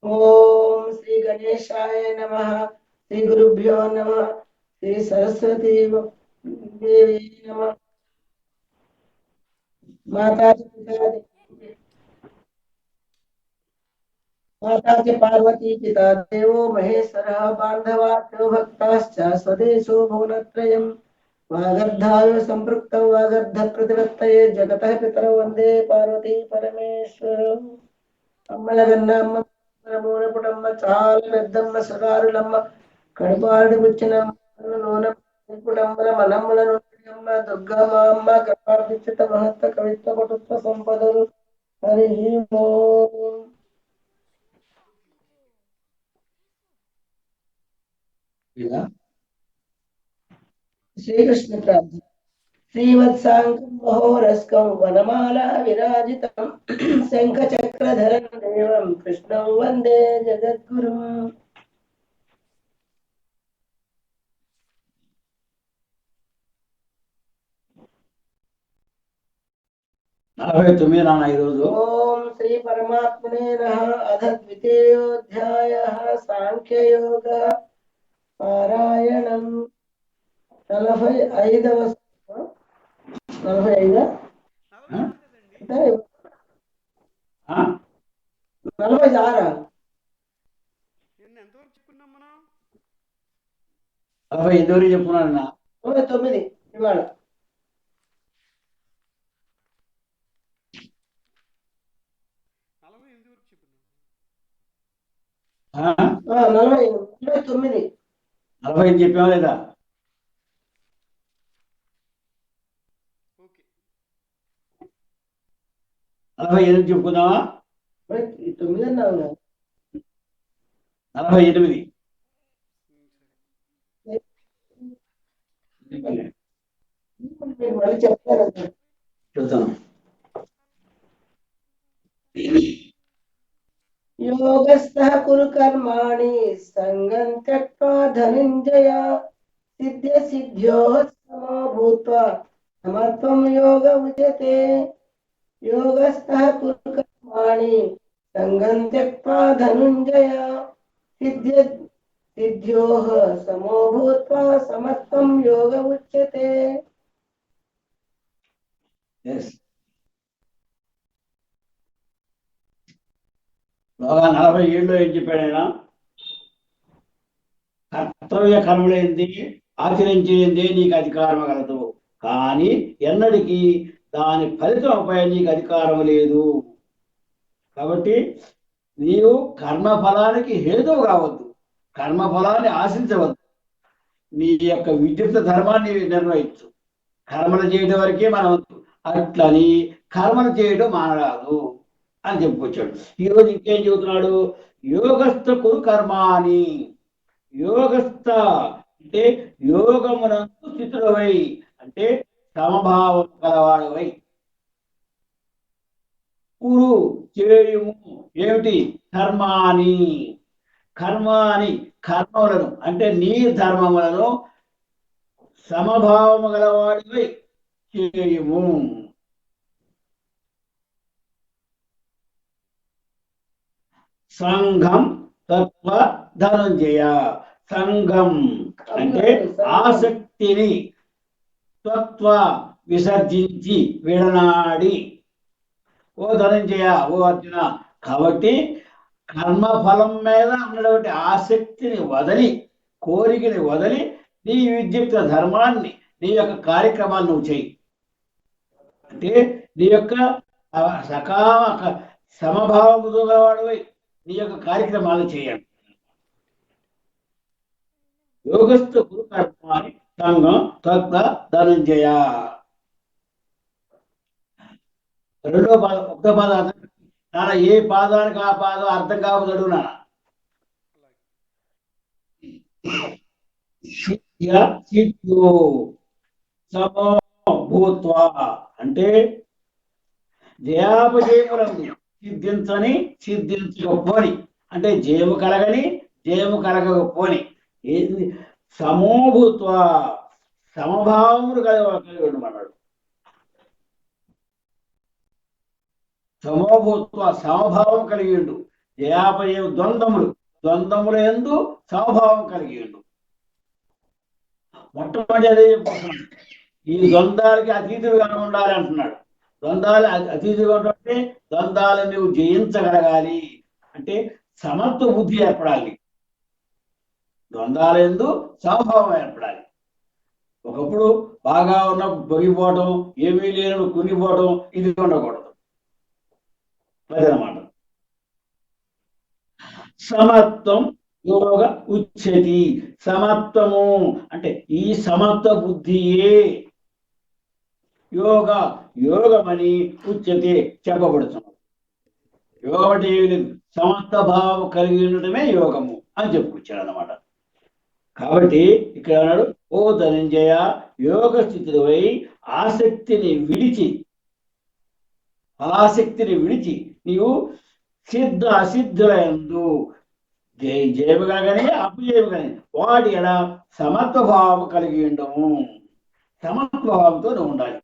ओम श्री गणेशाय नमः। श्री गुरुभ्यो नमः। श्री सरस्वती देवी नमः। माता च पार्वती पिता देवो महेश्वरः बान्धवाभ्यो भक्ताश्च स्वदेशो भुवनत्रयम् वागर्धाविव सम्पृक्तौ वागर्धप्रतिपत्तये जगतः पितरौ वन्दे पार्वती परमेश्वरौ అమ్మలగన్నమ్మ మూలపుటమ్మ చాలా పెద్దమ్మ సురారులమ్మ కడుపాడు పుచ్చినమ్మ నూనె పుటమ్మల మనమ్మల నుండి అమ్మ దుర్గమ్మ అమ్మ కృపార్జిత మహత్వ కవిత్వ పటుత్వ సంపదలు హరి ఓం. శ్రీకృష్ణ ప్రార్థన. శ్రీవత్సాంకం మహోరస్కం వనమాలా విరాజితం శంఖచక్రధరం దేవం కృష్ణం వందే జగద్గురుం. 49 నాన్న ఈరోజు. ఓం శ్రీ పరమాత్మనే నమః. అథ ద్వితీయోధ్యాయః సాంఖ్యయోగ పారాయణం. 45వ 45 46 45 చెప్పుకున్నాను. 49 ఇవాళ. ఆ 49 45 చెప్పావా లేదా? 48 చెప్పుకుందామా? 9 అన్నావు. 48 మళ్ళీ చెప్తాను. చెప్తాను. योगस्थः कुरु कर्माणि संगं त्यक्त्वा धनञ्जय सिद्ध्य सिद्ध्योः समो भूत्वा समत्वं योग उच्यते. योगस्थः कुरु कर्माणि संगं त्यक्त्वा धनञ्जय सिद्ध्य सिद्ध्योः समो भूत्वा समत्वं योग उच्यते. Yes. 47లో ఏం చెప్పాడు ఆయన? కర్తవ్య కర్మలేంది ఆచరించేందే నీకు అధికారం కలదు, కానీ ఎన్నటికీ దాని ఫలితంపై నీకు అధికారం లేదు. కాబట్టి నీవు కర్మఫలానికి హేతువు కావద్దు, కర్మఫలాన్ని ఆశించవద్దు. నీ యొక్క విద్యుత్ ధర్మాన్ని నిర్వహించు. కర్మలు చేయడం వరకే మనం అట్లని కర్మలు చేయడం మానరాదు అని చెప్పుకొచ్చాడు. ఈరోజు ఇంకేం చెబుతున్నాడు? యోగస్థ కురు కర్మాని. యోగస్థ అంటే యోగమునందు స్థితుడవై, అంటే సమభావం కలవాడవై. కురు చేయుము ఏమిటి? కర్మాని. కర్మాని కర్మములను అంటే నీ ధర్మములను సమభావము గలవాడివై చేయుము. సంఘం తత్వ ధనంజయ. సంఘం అంటే ఆసక్తిని తత్వ విసర్జించి విడనాడి. ఓ ధనంజయ, ఓ అర్జున, కాబట్టి కర్మఫలం మీద ఉన్నటువంటి ఆసక్తిని వదలి, కోరికని వదలి, నీ విద్యుక్త ధర్మాన్ని, నీ యొక్క కార్యక్రమాలు నువ్వు చేయి. అంటే నీ యొక్క సకామ సమభావముతో గలవాడవై నీ యొక్క కార్యక్రమాలు చేయాలి. యోగస్థ కురు కర్మాని సంఘం తత్వ ధనంజయ. రెండో పాదం, ఒకటో పాదం నాన్న ఏ పాదానికి ఆ పాదం అర్థం కావద్దు అడుగునా. సమో భూత్వా అంటే జయాపజయములందు సిద్ధించని సిద్ధించకపోని, అంటే జయము కలగని జయము కలగకపోని. ఏంది? సమోభూత్వ సమభావములు కలిగి ఉండమన్నాడు. సమోభూత్వ సమభావం కలిగి ఉండు. జయాపజయ ద్వంద్వముల యందు సమభావం కలిగి ఉండు. మొట్టమొదటి అదే చెప్పుకుంటున్నాడు, ఈ ద్వంద్వాలకి అతీతుడుగా ఉండాలి అంటున్నాడు. ద్వంద్వాలు అతీతుగా ఉంటే ద్వంద్వాలను నువ్వు జయించగలగాలి అంటే సమత్వ బుద్ధి ఏర్పడాలి, ద్వంద్వాల యందు సమభావం ఏర్పడాలి. ఒకప్పుడు బాగా ఉన్న పొగిపోవటం, ఏమీ లేనప్పుడు కుంగిపోవటం, ఇది ఉండకూడదు. అదనమాట సమత్వం యోగ ఉచ్యతి. సమత్వము అంటే ఈ సమత్వ బుద్ధియే యోగమని ఉచ్యతే చెప్పబడుతుంది. యోగం అంటే ఏమి లేదు, సమత్వ భావం కలిగి ఉండటమే యోగము అని చెప్పుకొచ్చాడు అన్నమాట. కాబట్టి ఇక్కడ అన్నాడు, ఓ ధనంజయ, యోగ స్థితిపై ఆసక్తిని విడిచి నీవు సిద్ధ అసిద్ధుల యందు జయముగా కానీ అపజయము కానీ వాటి ఎడ సమత్వభావం కలిగి ఉండము. సమత్వభావంతో నువ్వు ఉండాలి.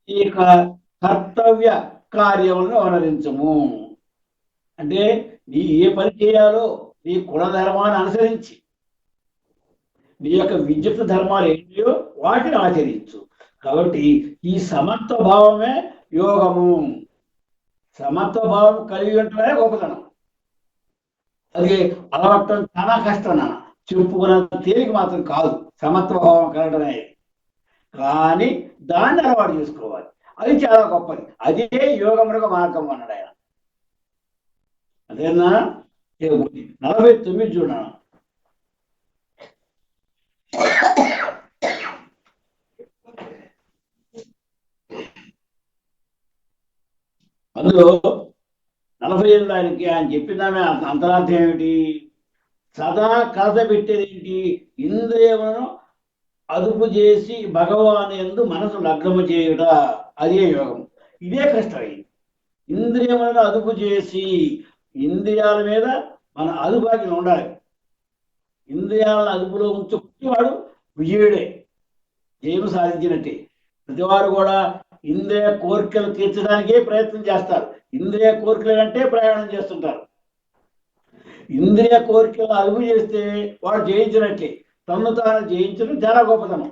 ఈ కర్తవ్య కార్యములను అనుసరించము అంటే నీ ఏ పని చేయాలో నీ కులధర్మాన్ని అనుసరించి, నీ యొక్క విద్యుత్ ధర్మాలు ఏంటియో వాటిని ఆచరించు. కాబట్టి ఈ సమత్వ భావమే యోగము. సమత్వ భావం కలిగి ఉండటమే గొప్పతనం. అది అలవట్టం చాలా కష్టం నాన్న, చెప్పుకున్నంత తేలిక మాత్రం కాదు సమత్వ భావం కలగడమే. కానీ దాన్ని అలవాటు చేసుకోవాలి, అది చాలా గొప్పది. అదే యోగమునకు మార్గం అన్నాడు ఆయన. అదేనా 49 చూడనా. అందులో 48 ఆయనకి ఆయన చెప్పినామే అంతరార్థం ఏమిటి? సదా కథ పెట్టేది ఏంటి? ఇంద్రియములను అదుపు చేసి భగవాన్ యందు మనసు లగ్నము చేయుట, అదే యోగం. ఇదే కష్టమైంది. ఇంద్రియములను అదుపు చేసి, ఇంద్రియాల మీద మన అదుపాకి ఉండాలి. ఇంద్రియాలను అదుపులో ఉంచుకునేవాడు విజయుడే, జయము సాధించినట్టే. ప్రతివారు కూడా ఇంద్రియ కోరికలు తీర్చడానికే ప్రయత్నం చేస్తారు. ఇంద్రియ కోరికలు అంటే ప్రయాణం చేస్తుంటారు. ఇంద్రియ కోరికలు అదుపు చేస్తే వాడు జయించినట్లే. తను తాను జయించడం చాలా గొప్పతనం,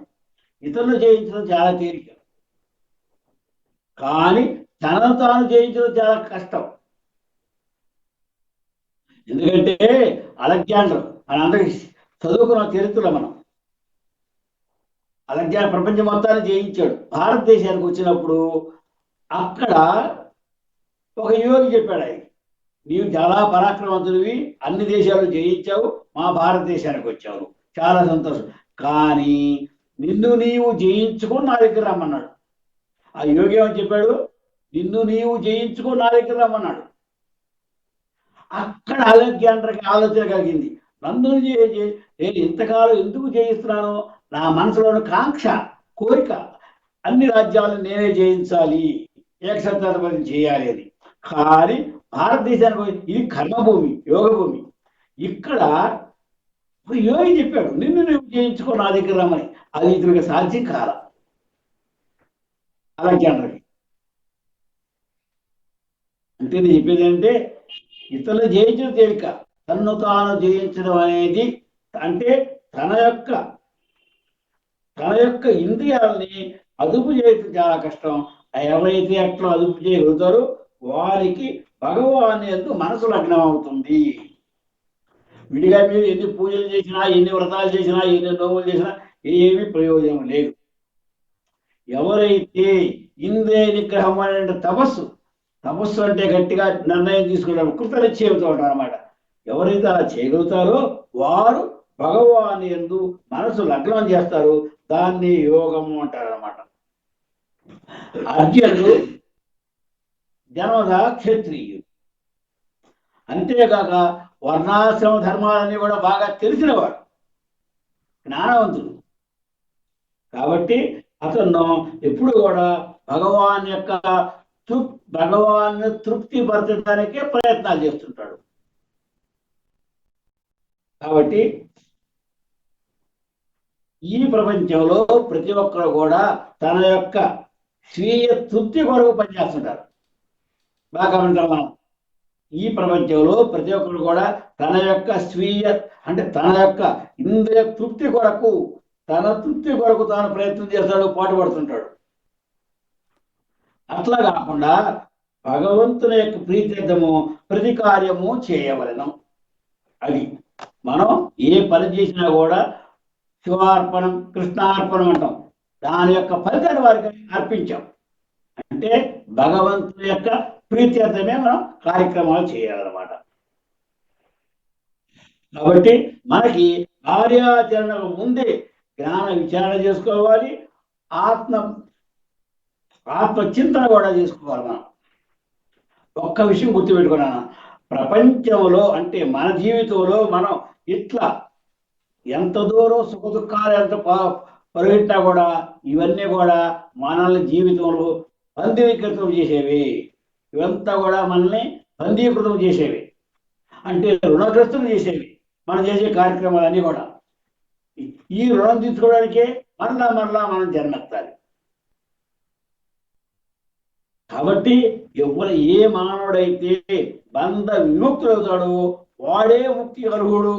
ఇతరులు జయించడం చాలా తేలిక. కానీ తనను తాను జయించడం చాలా కష్టం. ఎందుకంటే అలెగ్జాండర్ మనందరికీ చదువుకున్న చరిత్రలో మనం, అలెగ్జాండర్ ప్రపంచం మొత్తాన్ని జయించాడు. భారతదేశానికి వచ్చినప్పుడు అక్కడ ఒక యోగి చెప్పాడు, ఆయన నీవు చాలా పరాక్రమవంతుడివి, అన్ని దేశాలు జయించావు, మా భారతదేశానికి వచ్చావు, చాలా సంతోషం. కానీ నిన్ను నీవు జయించుకొని నా దగ్గర రమ్మన్నాడు. ఆ యోగి ఏమని చెప్పాడు? నిన్ను నీవు జయించుకొని నా దగ్గర రమ్మన్నాడు. అక్కడ అలెగ్జాండర్కి ఆలోచన కలిగింది, నన్ను నేను ఇంతకాలం ఎందుకు జయిస్తున్నాను? నా మనసులోని కాంక్ష, కోరిక అన్ని రాజ్యాలను నేనే జయించాలి, ఏకసత్తాధిపత్యం చేయాలి అని. కానీ భారతదేశానికి ఇది కర్మభూమి, యోగభూమి. ఇక్కడ ఒక యోగి చెప్పాడు, నిన్ను నువ్వు జయించుకో నా దగ్గర రమ్మని. అది ఇతనికి సాధ్యం కాల అలెగ్జాండర్కి. అంటే నేను చెప్పేది ఏంటంటే, ఇతరులు జయించడం తేలిక, తన్ను తాను జయించడం అనేది అంటే తన యొక్క ఇంద్రియాలని అదుపు చేయడం చాలా కష్టం. ఎవరైతే అట్లా అదుపు చేయగలుగుతారో వారికి భగవాన్ యందు మనసు లగ్నం అవుతుంది. విడిగా మీరు ఎన్ని పూజలు చేసినా, ఎన్ని వ్రతాలు చేసినా, ఎన్ని నోములు చేసినా ఏమీ ప్రయోజనం లేదు. ఎవరైతే ఇంద్రియ నిగ్రహం అనే తపస్సు అంటే గట్టిగా నిర్ణయం తీసుకున్నారు, కృతనిశ్చయంతో ఉంటారు అన్నమాట. ఎవరైతే అలా చేయగలుగుతారో వారు భగవాన్ యందు మనసు లగ్నం చేస్తారు. దాన్ని యోగము అంటారు అన్నమాట. అర్జునుడు జన్మద క్షత్రియుడు, అంతేకాక వర్ణాశ్రమ ధర్మాలన్నీ కూడా బాగా తెలిసినవాడు, జ్ఞానవంతుడు. కాబట్టి అతను ఎప్పుడు కూడా భగవాన్ని తృప్తి పరచడానికే ప్రయత్నాలు చేస్తుంటాడు. కాబట్టి ఈ ప్రపంచంలో ప్రతి ఒక్కరు కూడా తన యొక్క స్వీయ తృప్తి కొరకు పనిచేస్తుంటారు. బాగా వింటాం. ఈ ప్రపంచంలో ప్రతి ఒక్కరు కూడా తన యొక్క స్వీయ అంటే తన యొక్క ఇంద్రియ తృప్తి కొరకు తన తృప్తి కొరకు తాను ప్రయత్నం చేస్తాడు, పాటుపడుతుంటాడు. అట్లా కాకుండా భగవంతుని యొక్క ప్రీత్యర్థము ప్రతి కార్యము చేయవలెను. అది మనం ఏ పని చేసినా కూడా శివార్పణం కృష్ణార్పణం అంటాం. దాని యొక్క ఫలితాన్ని వారికి అర్పించాం. అంటే భగవంతుని యొక్క ప్రీత్యర్థమే మనం కార్యక్రమాలు చేయాలన్నమాట. కాబట్టి మనకి కార్యాచరణకు ముందే జ్ఞాన విచారణ చేసుకోవాలి, ఆత్మ చింతన కూడా చేసుకోవాలి. మనం ఒక్క విషయం గుర్తుపెట్టుకున్నాను, ప్రపంచంలో అంటే మన జీవితంలో మనం ఇట్లా ఎంత దూరం సుఖ దుఃఖాలు ఎంత పరిగెట్టినా కూడా ఇవన్నీ కూడా మనల్ని జీవితంలో బంధీకృతం చేసేవి. ఇవంతా కూడా మనల్ని బంధీకృతం చేసేవి, అంటే రుణగ్రస్తులు చేసేవి. మనం చేసే కార్యక్రమాలన్నీ కూడా ఈ రుణం తీసుకోవడానికే మరలా మనం జన్మెత్తాలి. కాబట్టి ఏ మానవుడైతే బంధ విముక్తులవుతాడో వాడే ముక్తి అర్హుడు.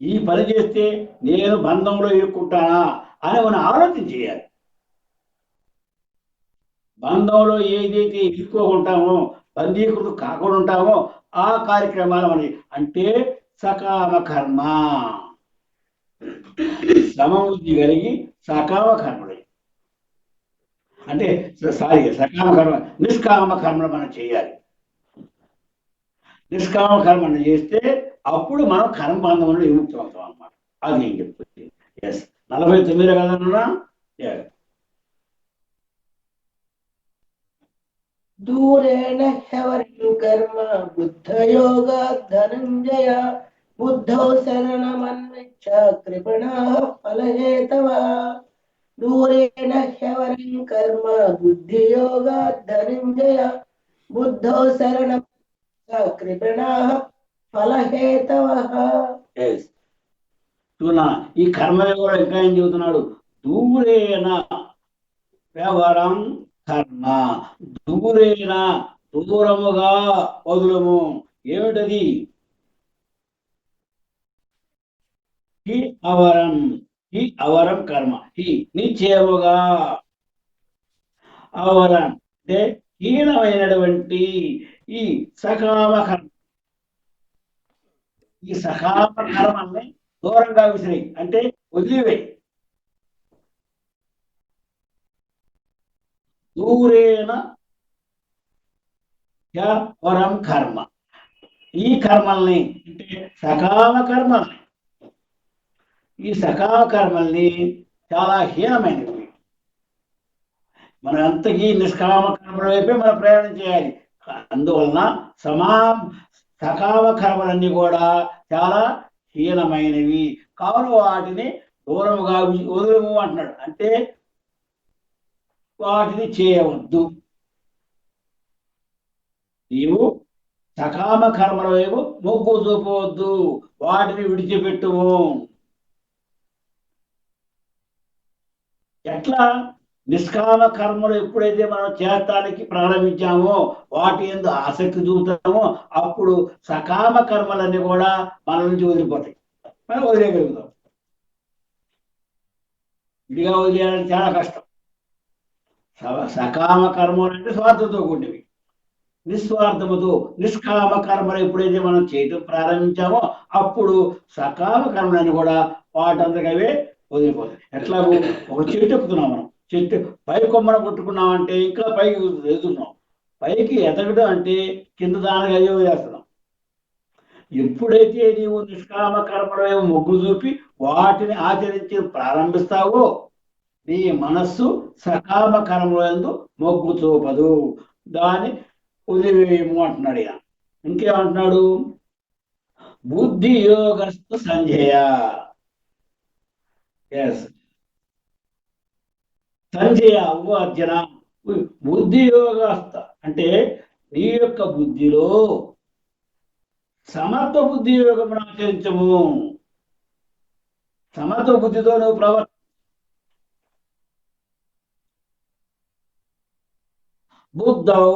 ఈ పని చేస్తే నేను బంధంలో ఇరుక్కుంటానా అని మనం ఆలోచన చేయాలి. బంధంలో ఏదైతే ఇరుక్కోకుంటామో బంధీకృతం కాకుండా ఉంటామో ఆ కార్యక్రమాలు మనకి అంటే సకామ కర్మ, సమబుద్ధి కలిగి సకామ కర్మలు అంటే సకామ కర్మ నిష్కామ కర్మలు మనం చేయాలి. నిష్కామ కర్మను చేస్తే అప్పుడు మనం కర్మబంధంలో విముక్తం అవుతాం అన్నమాట. అది నేను చెప్తుంది. 49 కదన్నా. దూరేణ హ్యవరం కర్మ బుద్ధయోగ ధనంజయ బుద్ధౌ శరణమన్విచ్చ కృపణాః ఫలహేతవ. దూరేణ హ్యవరం కర్మ బుద్ధియోగ ధనంజయ బుద్ధౌ శరణమన్విచ్చ కృపణాః ఫలహేతవః. ఈ కర్మయోగం ఇంకా ఏం చెబుతున్నాడు? దూరేణ వ్యవరం కర్మ, దూరేణ దూరముగా వదులము. ఏమిటది? హి అవరం కర్మ, హి నిశ్చయముగా, అవరం అంటే హీనమైనటువంటి ఈ సకామ కర్మ. ఈ సకామ కర్మల్ని దూరంగా విసిరి అంటే వదిలివేయి. దూరేణ వరం కర్మ, ఈ కర్మల్ని అంటే సకామ కర్మల్ని, ఈ సకామ కర్మల్ని చాలా హీనమైనవి. మనం అంతకీ నిష్కామ కర్మల వైపే మనం ప్రయాణం చేయాలి. అందువలన సకామ కర్మలన్నీ కూడా చాలా హీనమైనవి కావున వాటిని దూరముగా వదులము అంటున్నాడు. అంటే వాటిని చేయవద్దు. నీవు సకామ కర్మల వైపు మొగ్గు చూపవద్దు, వాటిని విడిచిపెట్టుము. ఎట్లా? నిష్కామ కర్మలు ఎప్పుడైతే మనం చేస్తానికి ప్రారంభించామో వాటి యందు ఆసక్తి చూపుతామో అప్పుడు సకామ కర్మలన్నీ కూడా మన నుంచి వదిలిపోతాయి, మనం వదిలేయగలుగుతాం. విడిగా వదిలేయాలంటే చాలా కష్టం. సకామ కర్మలు అంటే స్వార్థంతో కూడినవి. నిస్వార్థముతో నిష్కామ కర్మలు ఎప్పుడైతే మనం చేయటం ప్రారంభించామో అప్పుడు సకామ కర్మలన్నీ కూడా వాటంతకవే వదిలిపోతాయి. ఎట్లాగో ఒక చెట్టు ఎక్కుతున్నాం, మనం చెట్టు పై కొమ్మన కొట్టుకున్నామంటే ఇంకా పైకి ఎదుగుతున్నాం. పైకి ఎదగడం అంటే కింద దానికి అదే వదిలేస్తున్నాం. ఎప్పుడైతే నీవు నిష్కామ కర్మల మొగ్గు చూపి వాటిని ఆచరించి ప్రారంభిస్తావో నీ మనస్సు సకామ కర్మలందు మొగ్గు చూపదు, దాన్ని వదిలివేయము అంటున్నాడు. ఈయన ఇంకేమంటున్నాడు? బుద్ధి యోగస్తు సంజయ. సంజయ, ఓ అర్జున, బుద్ధి యోగస్థ అంటే నీ యొక్క బుద్ధిలో సమత్వ బుద్ధి యోగమును ఆచరించము. సమత్వ బుద్ధితో నువ్వు బుద్ధౌ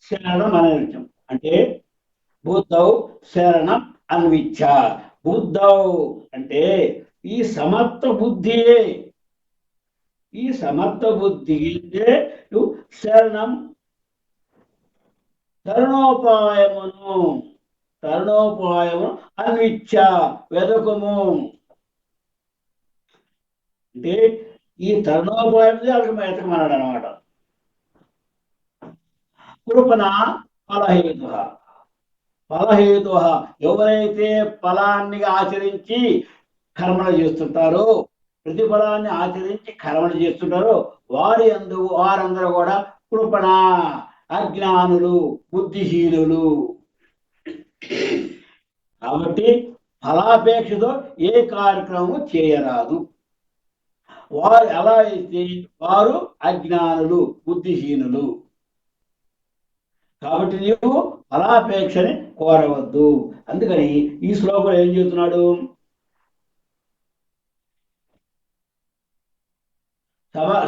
శరణం అనిత్యం. అంటే బుద్ధౌ శరణం అన్విచ్చ. బుద్ధౌ అంటే ఈ సమర్థ బుద్ధియే, ఈ సమర్థ బుద్ధియే శరణం తరుణోపాయమును, తరుణోపాయము అన్విచ్చ వెదకము. అంటే ఈ తరుణోపాయం వెతకమన్నాడు అనమాట. కృపణ ఫలహేతు, ఫలహేతు ఎవరైతే ఫలాన్ని ఆచరించి కర్మలు చేస్తుంటారో, ప్రతిఫలాన్ని ఆచరించి కర్మలు చేస్తుంటారో వారందరూ కూడా కృపణ అజ్ఞానులు, బుద్ధిహీనులు. కాబట్టి ఫలాపేక్షతో ఏ కార్యక్రమం చేయరాదు. వారు ఎలా అయితే వారు అజ్ఞానులు, బుద్ధిహీనులు. కాబట్టి నీవు ఫలాపేక్షని కోరవద్దు. అందుకని ఈ శ్లోకంలో ఏం చెబుతున్నాడు?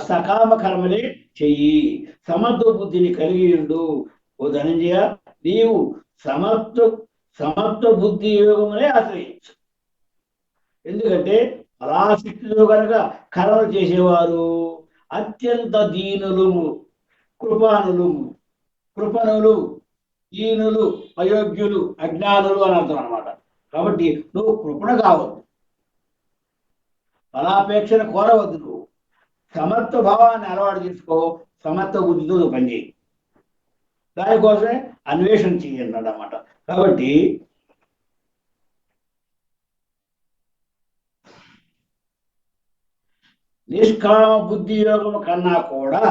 సకామ కర్మలే చెయ్యి, సమర్థ బుద్ధిని కలిగి ఉండు. ఓ ధనంజయ, నీవు సమర్థ బుద్ధి యోగమునే ఆశ్రయించు. ఎందుకంటే ఫలాశక్తితో కనుక కర్మలు చేసేవారు అత్యంత దీనులు, కృపణులు, దీనులు, అయోగ్యులు, అజ్ఞానులు అని అర్థం అనమాట. కాబట్టి నువ్వు కృపణ కావద్దు, ఫలాపేక్షను కోరవద్దు. నువ్వు సమర్థ భావాన్ని అలవాటు చేసుకో, సమర్థ బుద్ధితో నువ్వు పనిచేయి. దానికోసమే అన్వేషణ చేయండి అన్నమాట. కాబట్టి నిష్కామ బుద్ధి యోగము కన్నా కూడా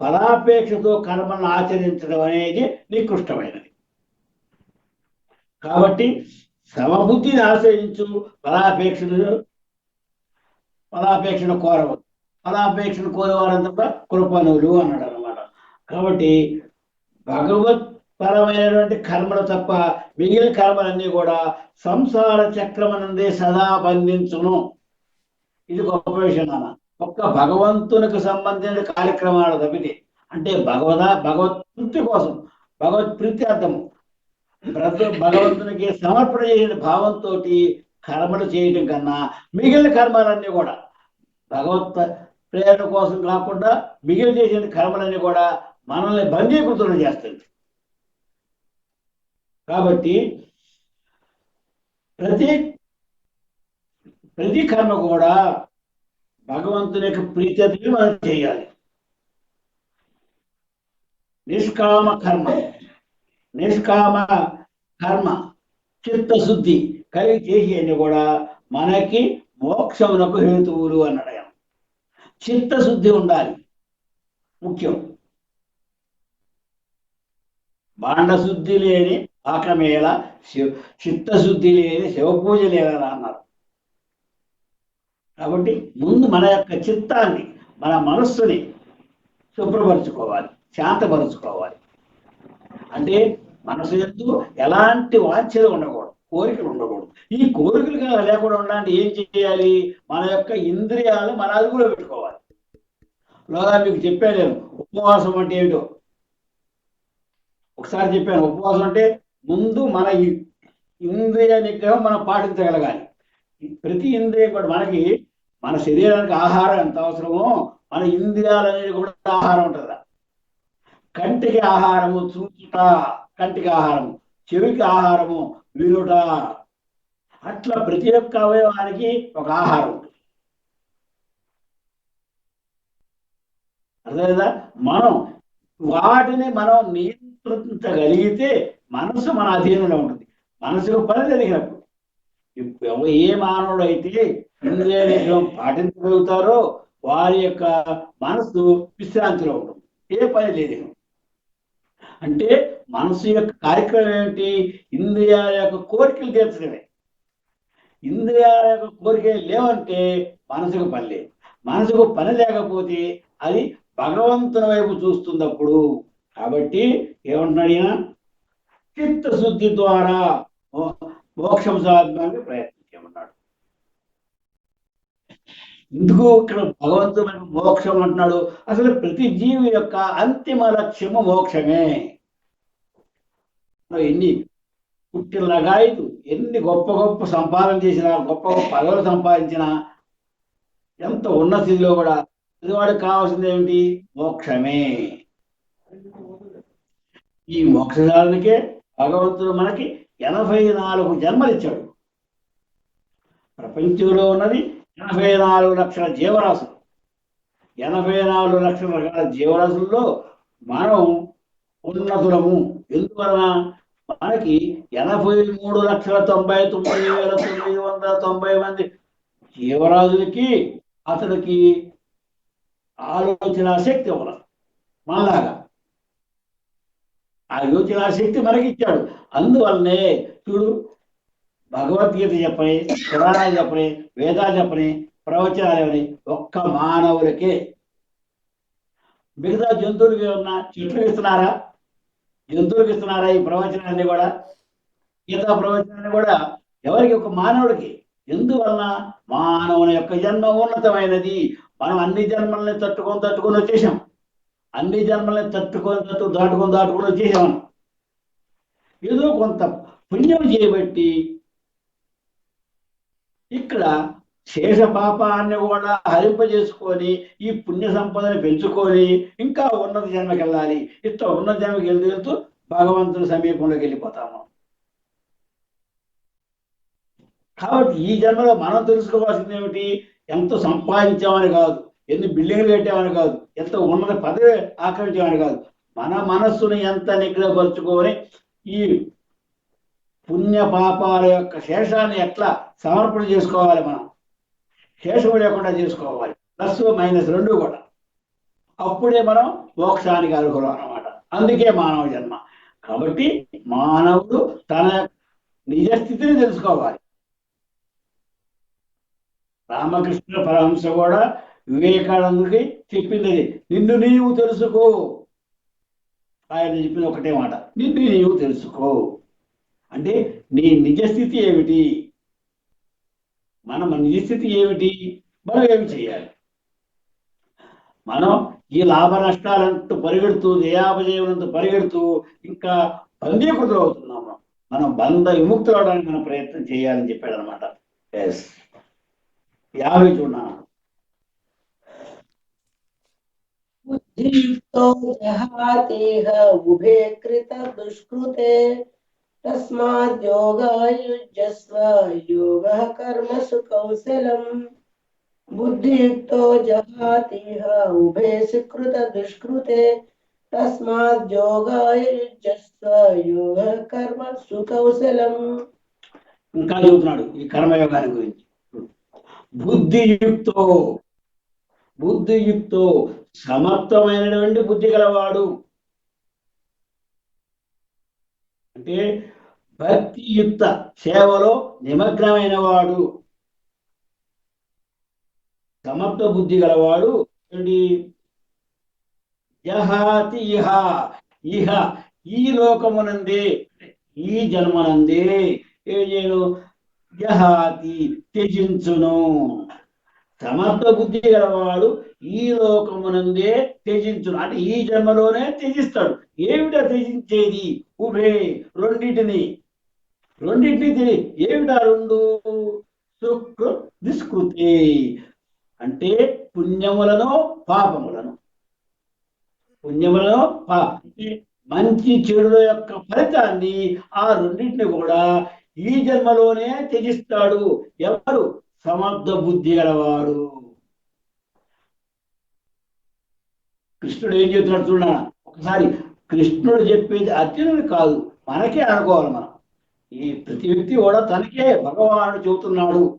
ఫలాపేక్షతో కర్మలను ఆచరించడం అనేది నికృష్టమైనది. కాబట్టి సమబుద్ధిని ఆశ్రయించు, ఫలాపేక్షను కోరవద్దు. ఫలాపేక్షను కోరేవారంతా కృపణులు అన్నాడు అనమాట. కాబట్టి భగవత్ పరమైనటువంటి కర్మలు తప్ప మిగిలిన కర్మలన్నీ కూడా సంసార చక్రమనందే సదా బంధించును. ఇది గొప్ప విషయం నాన్న. ఒక్క భగవంతునికి సంబంధించిన కార్యక్రమాలు తప్పితే, అంటే భగవత్ కోసం, భగవత్ ప్రీత్యార్థము, భగవంతునికి సమర్పణ చేసిన భావంతో కర్మలు చేయడం కన్నా మిగిలిన కర్మలన్నీ కూడా భగవత్ ప్రేరణ కోసం కాకుండా మిగిలిన చేసిన కర్మలన్నీ కూడా మనల్ని బంధీకృతులు చేస్తుంది. కాబట్టి ప్రతి కర్మ కూడా భగవంతుని యొక్క ప్రీతిని మనం చేయాలి. నిష్కామ కర్మ చిత్తశుద్ధి కలిగి చేసేది కూడా మనకి మోక్షమునకు హేతువులు అన్నాడు. చిత్తశుద్ధి ఉండాలి ముఖ్యం. బాండశుద్ధి లేని ఆకమేళ, చిత్తశుద్ధి లేని శివపూజ లేరా అన్నారు. కాబట్టి ముందు మన యొక్క చిత్తాన్ని, మన మనస్సుని శుభ్రపరచుకోవాలి, శాంతపరచుకోవాలి. అంటే మనసు ఎందు ఎలాంటి వాంఛలు ఉండకూడదు, కోరికలు ఉండకూడదు. ఈ కోరికలు లేకుండా ఉండాలంటే ఏం చేయాలి? మన యొక్క ఇంద్రియాలు మన అదుపులో పెట్టుకోవాలి. లోగా మీకు చెప్పాను నేను, ఉపవాసం అంటే ఏమిటో ఒకసారి చెప్పాను. ఉపవాసం అంటే ముందు మన ఇంద్రియ నిగ్రహం మనం పాటించగలగాలి. ప్రతి ఇంద్రియం కూడా మన శరీరానికి ఆహారం ఎంత అవసరమో మన ఇంద్రియాలనేది కూడా ఆహారం ఉంటుందా. కంటికి ఆహారము చూచుట, కంటికి ఆహారము, చెవికి ఆహారము వినుట. అట్లా ప్రతి ఒక్క అవయవానికి ఒక ఆహారం ఉంటుంది. అర్థమైందా? వాటిని మనం నియంత్రించగలిగితే మనసు మన అధీనంలో ఉంటుంది. మనసుకు పని జరిగినప్పుడు ఏ మానవుడు అయితే ఇంద్రియ నిగ్రహం పాటించగలుగుతారో వారి యొక్క మనసు విశ్రాంతిలో ఉంటుంది, ఏ పని లేదు. అంటే మనసు యొక్క కార్యక్రమం ఏమిటి? ఇంద్రియాల యొక్క కోరికలు తీర్చడమే. ఇంద్రియాల యొక్క కోరికలు లేవంటే మనసుకు పని లేదు. మనసుకు పని లేకపోతే అది భగవంతుని వైపు చూస్తున్నప్పుడు. కాబట్టి ఏమంటున్నాడు ఈయన? చిత్తశుద్ధి ద్వారా మోక్షం సాధనానికి ప్రయత్నించమన్నాడు. ఎందుకు ఇక్కడ భగవంతుడు మనకు మోక్షం అంటున్నాడు? అసలు ప్రతి జీవి యొక్క అంతిమ లక్ష్యము మోక్షమే. ఎన్ని పుట్టినగాయదు, ఎన్ని గొప్ప గొప్ప సంపాదన చేసినా, గొప్ప గొప్ప పదవులు సంపాదించినా, ఎంత ఉన్న స్థితిలో కూడా వాడికి కావాల్సింది ఏమిటి? మోక్షమే. ఈ మోక్ష సాధనకే భగవంతుడు మనకి 84 జన్మలు ఇచ్చాడు. ప్రపంచంలో ఉన్నది 84 లక్షల జీవరాశులు. 84 లక్షల రకాల జీవరాశుల్లో మనం ఉన్నతులము. ఎందువలన? మనకి 83,99,990 మంది జీవరాజులకి అతడికి ఆలోచన శక్తి ఇవ్వాలి. మనలాగా ఆలోచన శక్తి మనకి ఇచ్చాడు. అందువల్లనే చూడు, భగవద్గీత చెప్పని, పురాణాలు చెప్పని, వేదాలు చెప్పని, ప్రవచనాలు చెప్పని ఒక్క మానవులకే. మిగతా జంతువులకి ఏమన్నా చెట్లకు ఇస్తున్నారా? జంతువులకు ఇస్తున్నారా ఈ ప్రవచనాన్ని కూడా? గీతా ప్రవచనాన్ని కూడా ఎవరికి? ఒక మానవుడికి. ఎందువలన? మానవుని యొక్క జన్మ ఉన్నతమైనది. మనం అన్ని జన్మల్ని తట్టుకొని వచ్చేసాం. అన్ని జన్మల్ని దాటుకొని వచ్చేసాం. ఏదో కొంత పుణ్యం చేయబట్టి ఇక్కడ శేష పాపాన్ని కూడా హరింపజేసుకొని ఈ పుణ్య సంపదని పెంచుకొని ఇంకా ఉన్నత జన్మకి వెళ్ళాలి. ఇట్లా ఉన్నత జన్మకి వెళ్తూ భగవంతుని సమీపంలోకి వెళ్ళిపోతాము. కాబట్టి ఈ జన్మలో మనం తెలుసుకోవాల్సింది ఏమిటి? ఎంత సంపాదించామని కాదు, ఎన్ని బిల్డింగ్లు కట్టామని కాదు, ఎంత ఉన్నత పదవి ఆక్రమించామని కాదు, మన మనస్సును ఎంత నిగ్రహపరుచుకొని ఈ పుణ్య పాపాల యొక్క శేషాన్ని ఎట్లా సమర్పణ చేసుకోవాలి. మనం శేషం లేకుండా చేసుకోవాలి, +- కూడా. అప్పుడే మనం మోక్షానికి అర్హులు అన్నమాట. అందుకే మానవ జన్మ. కాబట్టి మానవుడు తన నిజ స్థితిని తెలుసుకోవాలి. రామకృష్ణ పరమహంస కూడా వివేకానందుడికి చెప్పింది నిన్ను నీవు తెలుసుకో. ఆయన చెప్పిన ఒకటే మాట, నిన్ను నీవు తెలుసుకో. అంటే నీ నిజస్థితి ఏమిటి? మన నిజస్థితి ఏమిటి? మనం ఏమి చేయాలి? మనం ఈ లాభ నష్టాలంటూ పరిగెడుతూ, జయాపజయములంటూ పరిగెడుతూ ఇంకా బందీకృతులు అవుతున్నాము. మనం బంధ విముక్తులు అవడానికి మనం ప్రయత్నం చేయాలని చెప్పాడు అనమాట. 50 చూడన్నా. బుద్ధియుక్తో జహాతేహ ఉభే కృత దుష్కృతే తస్మాత్ యోగాయుజ్యస్వ యోగః కర్మసు కౌశలం. బుద్ధియుక్తో జహాతేహ ఉభే సుకృత దుష్కృతే తస్మాత్ యోగాయుజ్యస్వ యోగః కర్మసు కౌశలం. ఇంకా చెబుతున్నాడు ఈ కర్మయోగాన్ని గురించి. బుద్ధియుక్తో సమర్థమైనటువంటి బుద్ధి గలవాడు. అంటే భక్తియుక్త సేవలో నిమగ్నమైన వాడు, సమర్థ బుద్ధి గలవాడు. జహాతి ఇహ ఈ లోకమునందే, ఈ జన్మనందే ఏం చేయను? జహాతి త్యజించును. సమర్థ బుద్ధి గలవాడు ఈ లోకమునందే త్యజించును. అంటే ఈ జన్మలోనే త్యజిస్తాడు. ఏమిటా త్యజించేది? ఉభే రెండింటిని ఏమిటా రెండు? దుష్కృతి అంటే పుణ్యములను పాపములను. మంచి చెడుల యొక్క ఫలితాన్ని ఆ రెండింటిని కూడా ఈ జన్మలోనే త్యజిస్తాడు. ఎవరు? సమర్థ బుద్ధి గలవాడు. కృష్ణుడు ఏం చెప్తున్నాడు చూడ ఒకసారి. కృష్ణుడు చెప్పేది అర్జునుడు కాదు, మనకే అనుకోవాలి. మనం ఈ ప్రతి వ్యక్తి కూడా తనకే భగవానుడు చెబుతున్నాడు,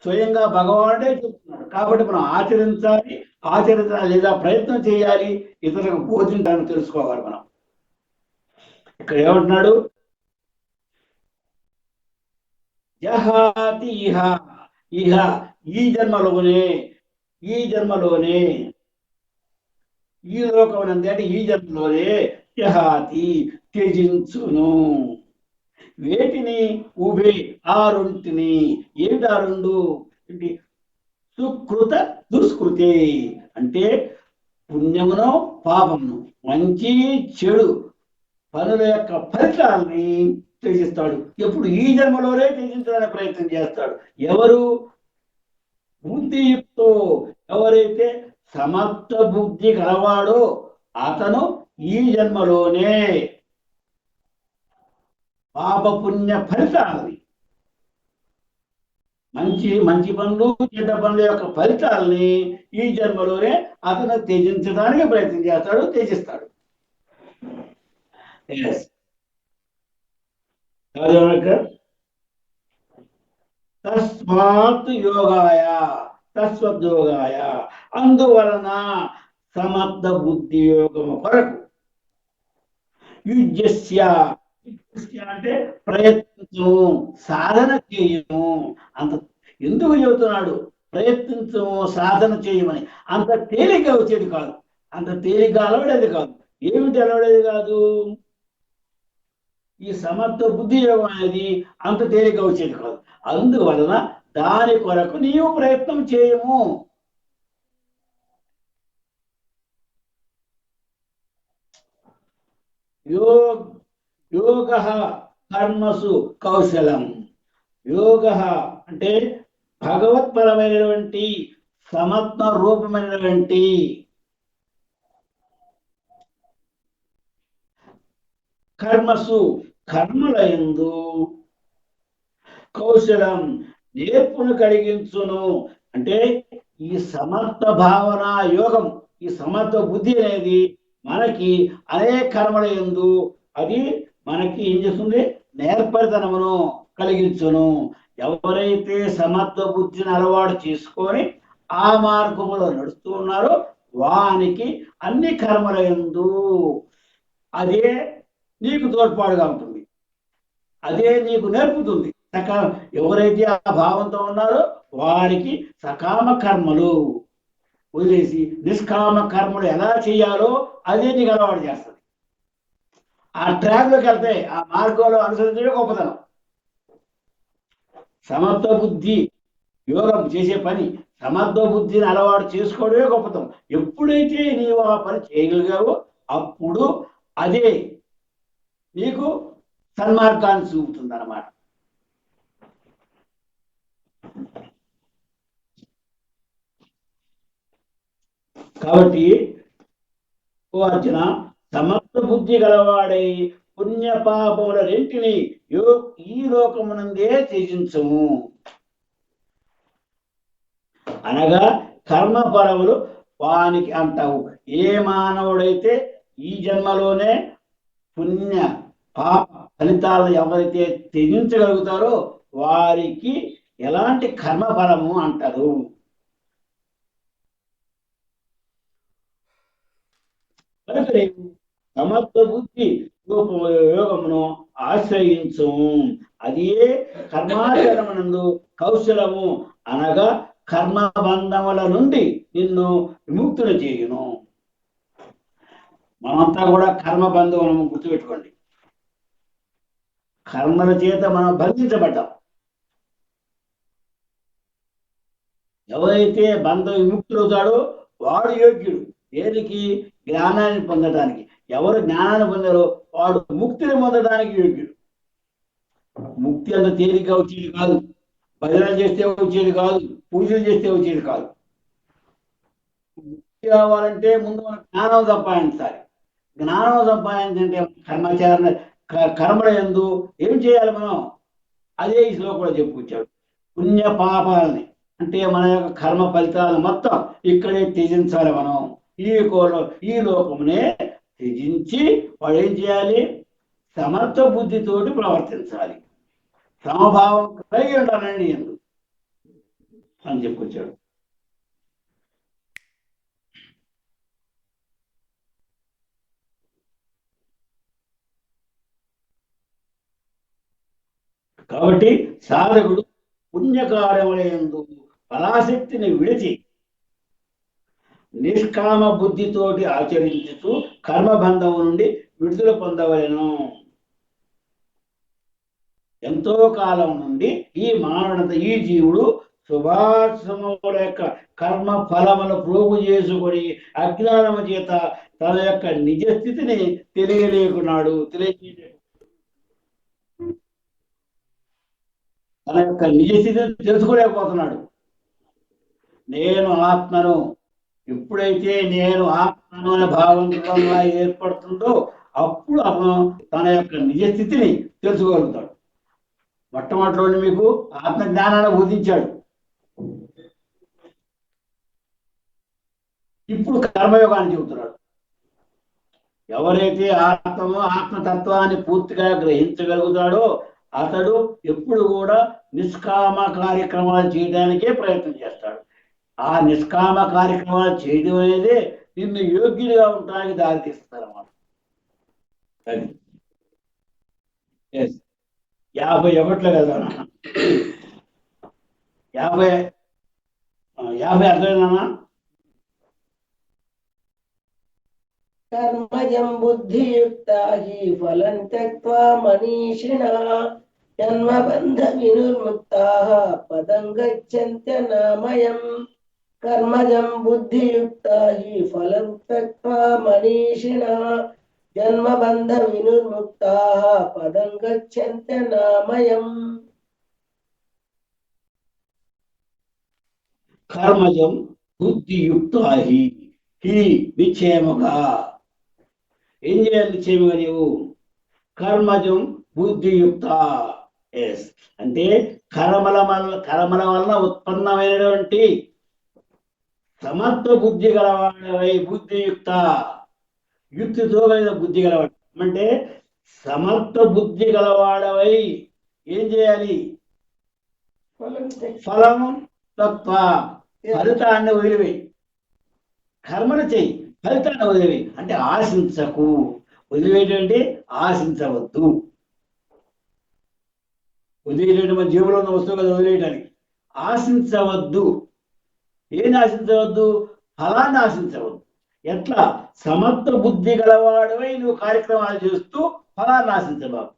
స్వయంగా భగవానుడే చెబుతున్నాడు. కాబట్టి మనం ఆచరించాలి లేదా ప్రయత్నం చేయాలి, ఇతరులకు బోధించాలని తెలుసుకోవాలి. మనం ఇక్కడ ఏమంటున్నాడు? జహాతి ఇహ ఈ జన్మలోనే ఈ లోకం అంటే ఈ జన్మలోనే జహాతి త్యజించును. వేటిని? ఉభే ఆ రెంటిని. ఏమిటి ఆ రెండు? సుకృత దుష్కృతి అంటే పుణ్యమును పాపమును మంచి చెడు పనుల యొక్క ఫలితాలని త్యజిస్తాడు. ఎప్పుడు ఈ జన్మలోనే త్యజించడానికి ప్రయత్నం చేస్తాడు. ఎవరు? బుద్ధియుక్తో, ఎవరైతే సమర్థ బుద్ధి గలవాడో అతను ఈ జన్మలోనే పాపపుణ్య ఫలితాలని, మంచి పనులు చెడ్డ పనుల యొక్క ఫలితాలని ఈ జన్మలోనే అతను త్యజించడానికి ప్రయత్నం చేస్తాడు, త్యజిస్తాడు. తస్మాత్ యోగాయ, తస్వద్యోగాయ, అందువలన సమర్థ బుద్ధి యోగము కొరకు యుజ్యస్య అంటే ప్రయత్నించము, సాధన చేయము. అంత ఎందుకు చెబుతున్నాడు? ప్రయత్నించము, సాధన చేయమని. అంత తేలిక వచ్చేది కాదు, అంత తేలిక అలవడేది కాదు. ఏమిటి అలవడేది కాదు? ఈ సమర్థ బుద్ధి యోగం అనేది అంత తేలిక వచ్చేది కాదు. అందువలన దాని కొరకు నీవు ప్రయత్నం చేయము. యోగ కర్మసు కౌశలం. యోగ అంటే భగవత్పరమైనటువంటి సమర్థ రూపమైనటువంటి కర్మసు కర్మలయందు కౌశలం నేర్పును కలిగించును. అంటే ఈ సమర్థ భావన యోగం, ఈ సమర్థ బుద్ధి అనేది మనకి అనేక కర్మల యందు అది మనకి ఏం చేస్తుంది? నేర్పరితనమును కలిగించును. ఎవరైతే సమర్థ బుద్ధిని అలవాటు చేసుకొని ఆ మార్గములో నడుస్తూ ఉన్నారో వానికి అన్ని కర్మల యందు అదే నీకు తోడ్పాటుగా ఉంటుంది, అదే నీకు నేర్పుతుంది. ఎవరైతే ఆ భావంతో ఉన్నారో వారికి సకామ కర్మలు వదిలేసి నిష్కామ కర్మలు ఎలా చేయాలో అదే నీకు అలవాటు చేస్తుంది. ఆ ట్రాక్లోకి వెళ్తే ఆ మార్గంలో అనుసరించే గొప్పతనం. సమర్థ బుద్ధి యోగం చేసే పని, సమర్థ బుద్ధిని అలవాటు చేసుకోవడమే గొప్పతనం. ఎప్పుడైతే నీవు ఆ పని చేయగలిగావో అప్పుడు అదే నీకు సన్మార్గాన్ని చూపుతుంది అన్నమాట. కాబట్టి ఓ అర్జున, సమర్థ బుద్ధి గలవాడై పుణ్య పాపముల రెంటిని ఈ లోకమునందే త్యజించము. అనగా కర్మపరములు వానికి అంటావు. ఏ మానవుడైతే ఈ జన్మలోనే పుణ్య పాప ఫలితాలను ఎవరైతే త్యజించగలుగుతారో వారికి ఎలాంటి కర్మఫలము అంటారు. సమర్థ బుద్ధి యోగమును ఆశ్రయించము. అదే కర్మాచరణమునందు కౌశలము, అనగా కర్మబంధముల నుండి నిన్ను విముక్తులు చేయును. మనమంతా కూడా కర్మబంధములను గుర్తుపెట్టుకోండి. కర్మల చేత మనం బంధించబడ్డాం. ఎవరైతే బంధ విముక్తులవుతాడో వాడు యోగ్యుడు. దేనికి? జ్ఞానాన్ని పొందడానికి. ఎవరు జ్ఞానాన్ని పొందారో వాడు ముక్తిని పొందడానికి యోగ్యుడు. ముక్తి అంత తేలిక వచ్చేది కాదు, భజనలు చేస్తే వచ్చేది కాదు, పూజలు చేస్తే వచ్చేది కాదు. ముక్తి కావాలంటే ముందు మనం జ్ఞానం సంపాదించాలి. జ్ఞానం సంపాదించంటే కర్మాచరణ కర్మల యందు ఏం చేయాలి మనం? అదే ఈ శ్లోకంలో చెప్పుకొచ్చాడు. పుణ్య పాపాలని అంటే మన యొక్క కర్మ ఫలితాలు మొత్తం ఇక్కడే త్యజించాలి మనం. ఈ లోకమునే త్యజించి వాడు ఏం చేయాలి? సమర్థ బుద్ధితోటి ప్రవర్తించాలి. సమభావం కలిగి ఉండాలండి ఎందుకు అని చెప్పుకొచ్చాడు. కాబట్టి సాధకుడు పుణ్యకార్యములందు ఫలాశక్తిని విడిచి నిష్కామ బుద్ధితోటి ఆచరించుతూ కర్మబంధము నుండి విడుదల పొందవలెను. ఎంతో కాలం నుండి ఈ మానవుడంత ఈ జీవుడు శుభాశ్రమముల యొక్క కర్మ ఫలములు ప్రోగు చేసుకొని అజ్ఞానము చేత తన యొక్క నిజ స్థితిని తెలియలేకున్నాడు. తన యొక్క నిజ స్థితిని తెలుసుకోలేకపోతున్నాడు. నేను ఆత్మను, ఎప్పుడైతే నేను ఆత్మను అనే భావం దృఢంగా ఏర్పడుతుందో అప్పుడు అతను తన యొక్క నిజ స్థితిని తెలుసుకోగలుగుతాడు. మొట్టమొదటిలోని మీకు ఆత్మ జ్ఞానాన్ని బోధించాడు. ఇప్పుడు కర్మయోగాన్ని చెబుతున్నాడు. ఎవరైతే ఆత్మతత్వాన్ని పూర్తిగా గ్రహించగలుగుతాడో అతడు ఎప్పుడు కూడా నిష్కామ కార్యక్రమాలు చేయడానికే ప్రయత్నం చేస్తాడు. ఆ నిష్కామ కార్యక్రమాలు చేయడం అనేది నిన్ను యోగ్యుడిగా ఉండడానికి దారితీస్తారు అన్నమాట. 51 కదా, 50 అర్థమైందన్నా? కర్మజం బుద్ధియుక్తా హి ఫలం త్యక్త్వా మనీషిణః జన్మబంధ వినిర్ముక్తాః పదం గచ్చన్త్యనామయం. కర్మజం బుద్ధియుక్తా హి ఫలం త్యక్త్వా మనీషిణః జన్మబంధ వినిర్ముక్తాః పదం గచ్చన్త్యనామయం. కర్మజం బుద్ధియుక్తా హి నిశ్చయముగా ఏం చేయాలి? నిశ్చయముగా నీవు కర్మజం బుద్ధియుక్త అంటే కర్మల వలన ఉత్పన్నమైనటువంటి సమర్థ బుద్ధి గలవాడవై, బుద్ధియుక్త యుక్తితో కలిగిన బుద్ధి గలవాడు అంటే సమర్థ బుద్ధి గలవాడవై ఏం చేయాలి? ఫలం తత్వ, ఫలితాన్ని వదిలివేయి. కర్మను చెయ్యి, ఫలితాన్ని వదిలివేయి. అంటే ఆశించకు. వదిలివేయటంటే ఆశించవద్దు. వదిలేయడం మన జేబులో ఉన్న వస్తువు కదా వదిలేయడానికి. ఆశించవద్దు. ఏం ఆశించవద్దు? ఫలాన్ని ఆశించవద్దు. ఎట్లా? సమర్థ బుద్ధి గలవాడవై నువ్వు కార్యక్రమాలు చేస్తూ ఫలాన్ని ఆశించబాకు.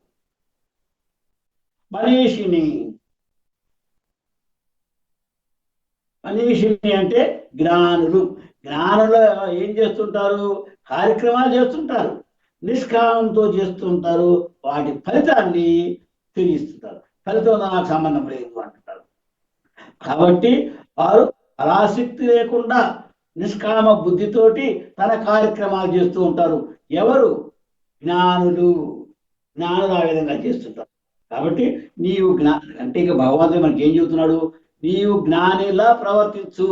మనీషిని అంటే జ్ఞానులు. జ్ఞానులు ఏం చేస్తుంటారు? కార్యక్రమాలు చేస్తుంటారు, నిష్కామంతో చేస్తుంటారు. వాటి ఫలితాన్ని తెలియస్తుంటారు. ఫలితం నాకు సంబంధం లేదు అంటుంటారు. కాబట్టి వారు ఫలాసక్తి లేకుండా నిష్కామ బుద్ధితోటి తన కార్యక్రమాలు చేస్తూ ఉంటారు. ఎవరు? జ్ఞానులు. జ్ఞానులు ఆ విధంగా చేస్తుంటారు. కాబట్టి నీవు అంటే ఇక భగవంతుడు మనకి ఏం చెబుతున్నాడు? నీవు జ్ఞానిలా ప్రవర్తించు.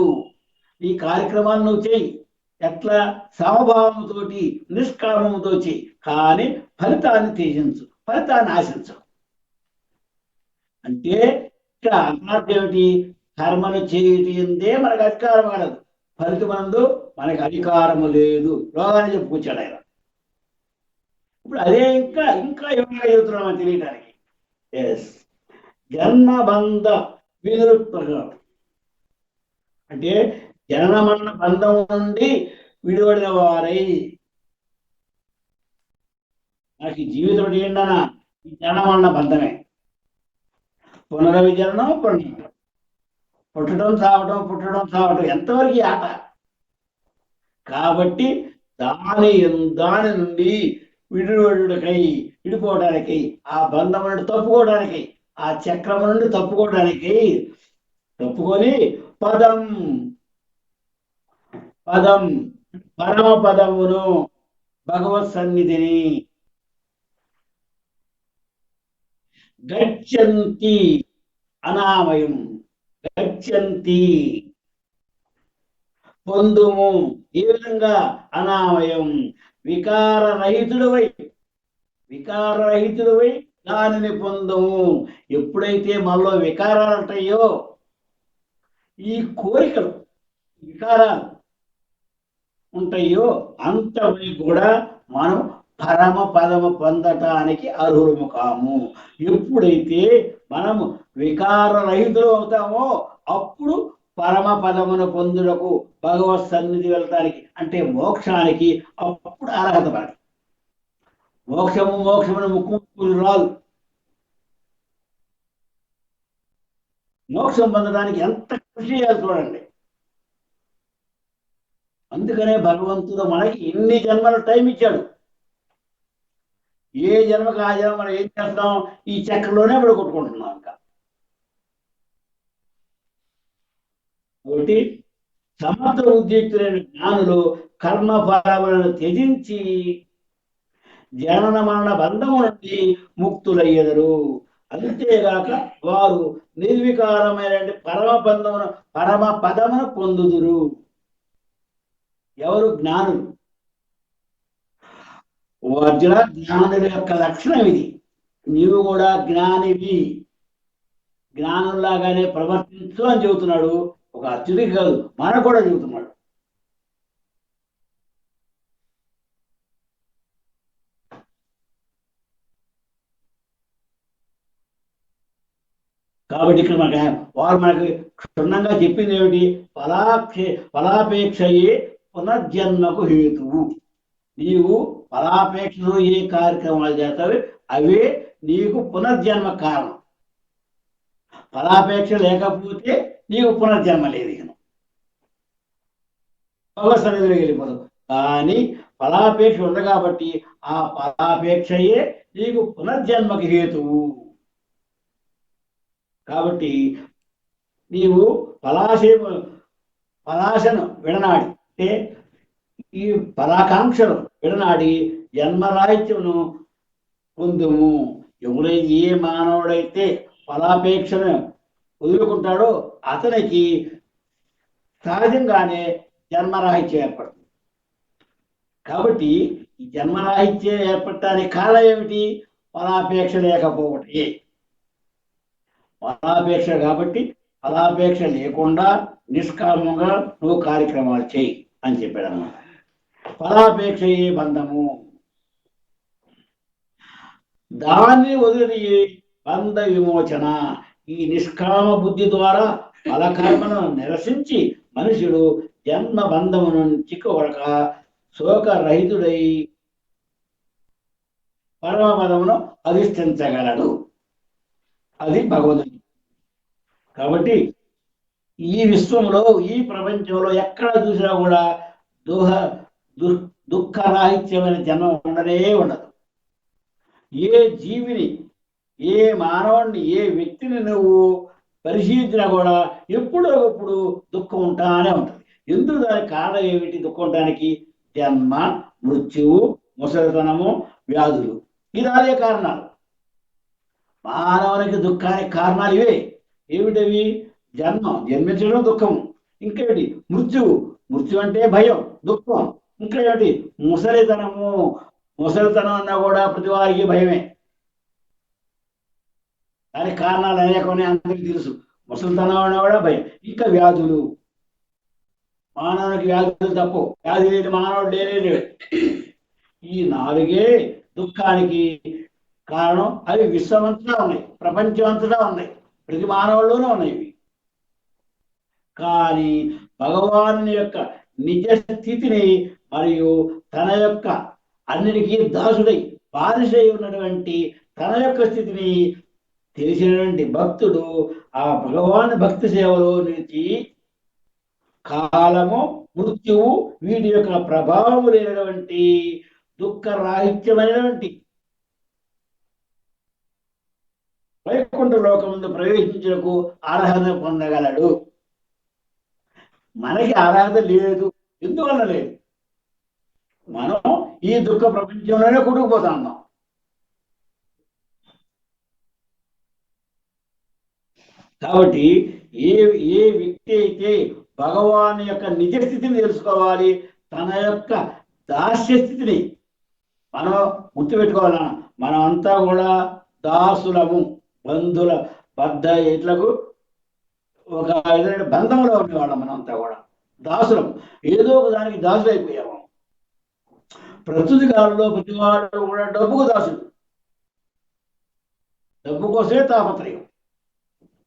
ఈ కార్యక్రమాలు నువ్వు చేయి. ఎట్లా? సమభావంతో, నిష్కామంతో చేయి. కానీ ఫలితాన్ని త్యజించు, ఫలితాన్ని ఆశించు. అంటే ఇక్కడ అర్థార్థం ఏమిటి? కర్మను చేయటే మనకు అధికారం కలదు, ఫలితమందు మనకి అధికారము లేదు. లోగాన్ని చెప్పుకొచ్చాడు ఆయన. ఇప్పుడు అదే ఇంకా ఏమైనా చెబుతున్నామని తెలియడానికి. జన్మబంధ వినిర్ముక్తః అంటే జననమరణ బంధం నుండి విడివడిన వారై. నాకు ఈ జీవితం ఏంటన్నా? ఈ జననమరణ బంధమే. పునర్విజననం, పుట్టడం చావటం ఎంతవరకు ఈ ఆట? కాబట్టి దాని నుండి విడిపోవడానికి, ఆ బంధం నుండి తప్పుకోవడానికి, ఆ చక్రం నుండి తప్పుకొని పరమ పదమును, భగవత్ సన్నిధిని గచ్చంతి అనామయం, గచ్చంతి పొందుము. ఏ విధంగా? అనామయం వికారరహితుడవై దానిని పొందము. ఎప్పుడైతే మనలో వికారాలు ఉంటాయో, ఈ కోరికలు వికారాలు ఉంటాయో, అంతవై కూడా మనం పరమ పదము పొందటానికి అర్హులము కాము. ఎప్పుడైతే మనము వికారరహితులు అవుతామో అప్పుడు పరమ పదమును పొందుటకు, భగవత్ సన్నిధి వెళ్ళటానికి అంటే మోక్షానికి అప్పుడు అర్హత పడాలి. మోక్షమును ముక్కు రాదు. మోక్షం పొందడానికి ఎంత కృషి చేయాలి చూడండి. అందుకనే భగవంతుడు మనకి ఇన్ని జన్మల టైం ఇచ్చాడు. ఏ జన్మకు ఆ జన్మ మనం ఏం చేస్తాం, ఈ చక్రంలోనే ఇప్పుడు కొట్టుకుంటున్నాం. ఇంకా కాబట్టి సమర్థ ఉద్యుక్తులైన జ్ఞానులు కర్మ ఫలములను త్యజించి జనన మరణ బంధము నుండి ముక్తులయ్యెదరు. అంతేగాక వారు నిర్వికారమైన పరమ పదమును పొందుదురు. ఎవరు? జ్ఞానులు. అర్జున, జ్ఞానుల యొక్క లక్షణం ఇది. నీవు కూడా జ్ఞానివి, జ్ఞానుల్లాగానే ప్రవర్తించు అని చెబుతున్నాడు. ఒక అర్జునుడికి కాదు, మనకు కూడా చెబుతున్నాడు. కాబట్టి ఇక్కడ వారు మనకి క్షుణ్ణంగా చెప్పింది ఏమిటి? ఫలాపేక్షయే పునర్జన్మకు హేతువు. నీవు ఫలాపేక్షలో ఏ కార్యక్రమాలు చేస్తావు అవే నీకు పునర్జన్మ కారణం. ఫలాపేక్ష లేకపోతే నీకు పునర్జన్మ లేదు. ఇక భగవత్ సన్నిధిలో వెళ్ళిపోతావు. కానీ ఫలాపేక్ష ఉంది కాబట్టి ఆ ఫలాపేక్షయే నీకు పునర్జన్మకి హేతువు. కాబట్టి నీవు పలాశను విడనాడి, అంటే ఈ ఫలాకాంక్షను విడనాడి జన్మరాహిత్యమును పొందుము. ఎవరైతే ఏ మానవుడైతే ఫలాపేక్షను వదులుకుంటాడో అతనికి సహజంగానే జన్మరాహిత్యం ఏర్పడుతుంది. కాబట్టి ఈ జన్మరాహిత్యం ఏర్పడటానికి కారణం ఏమిటి? ఫలాపేక్ష లేకపోవటే. ఫలాపేక్ష కాబట్టి ఫలాపేక్ష లేకుండా నిష్కామంగా నువ్వు కార్యక్రమాలు చేయి అని చెప్పాడు అన్నమాట. ఫలాపేక్ష ఏ బంధము, దాన్ని వదిలి బంధ విమోచన. ఈ నిష్కామ బుద్ధి ద్వారా ఫలకర్మను నిరసించి మనుషుడు జన్మ బంధమును చిక్కుకొడక శోకరహితుడై పరమపదమును అధిష్ఠించగలడు. అది భగవంతుడు. కాబట్టి ఈ విశ్వంలో, ఈ ప్రపంచంలో ఎక్కడ చూసినా కూడా దుఃఖరాహిత్యమైన జన్మ ఉండనే ఉండదు. ఏ జీవిని, ఏ మానవుడిని, ఏ వ్యక్తిని నువ్వు పరిశీలించినా కూడా ఎప్పుడో ఒకప్పుడు దుఃఖం ఉంటానే ఉంటుంది. ఎందుకు? దానికి కారణం ఏమిటి? దుఃఖం ఉండడానికి జన్మ, మృత్యువు, ముసలితనము, వ్యాధులు, ఇదే కారణాలు. మానవునికి దుఃఖానికి కారణాలు ఇవే. ఏమిటవి? జన్మించడం దుఃఖము. ఇంకేమిటి? మృత్యువు అంటే భయం, దుఃఖం. ఇంకా ఏమిటి? ముసలితనం అన్నా కూడా ప్రతి వారికి భయమే. దానికి కారణాలు అనేకమని అందరికీ తెలుసు. ముసలితనం అన్నా కూడా భయం. ఇంకా వ్యాధులు, మానవునికి వ్యాధులు తప్పు, వ్యాధి లేని మానవుడు లేనే. ఈ నాలుగే దుఃఖానికి కారణం. అవి విశ్వమంతటా ఉన్నాయి, ప్రపంచం అంతటా ఉన్నాయి, ప్రతి మానవుల్లోనూ ఉన్నాయి ఇవి. కానీ భగవాను యొక్క నిజ స్థితిని మరియు తన యొక్క అన్నిటికీ దాసుడై బానిసై ఉన్నటువంటి తన యొక్క స్థితిని తెలిసినటువంటి భక్తుడు ఆ భగవాన్ భక్తి సేవలో నుంచి కాలము, మృత్యువు, వీటి యొక్క ప్రభావం లేనటువంటి దుఃఖరాహిత్యమైనటువంటి వైకుంఠ లోకముందు ప్రవేశించడానికి అర్హత పొందగలడు. మనకి అర్హత లేదు. ఎందువల్ల లేదు? మనం ఈ దుఃఖ ప్రపంచంలోనే కొట్టుకుపోతా ఉన్నాం. కాబట్టి ఏ వ్యక్తి అయితే భగవాన్ యొక్క నిజ స్థితిని తెలుసుకోవాలి, తన యొక్క దాస్య స్థితిని మనం గుర్తుపెట్టుకోవాలన్నా, మనం అంతా కూడా దాసులము, బంధుల బద్ధ ఇట్లకు ఒక విధమైన బంధంలో ఉండేవాళ్ళం. మనంతా కూడా దాసులం, ఏదో ఒక దానికి దాసులు అయిపోయాము. ప్రస్తుత కాలంలో ప్రతివాడు కూడా డబ్బుకు దాసుడు. డబ్బు కోసమే తాపత్రయం,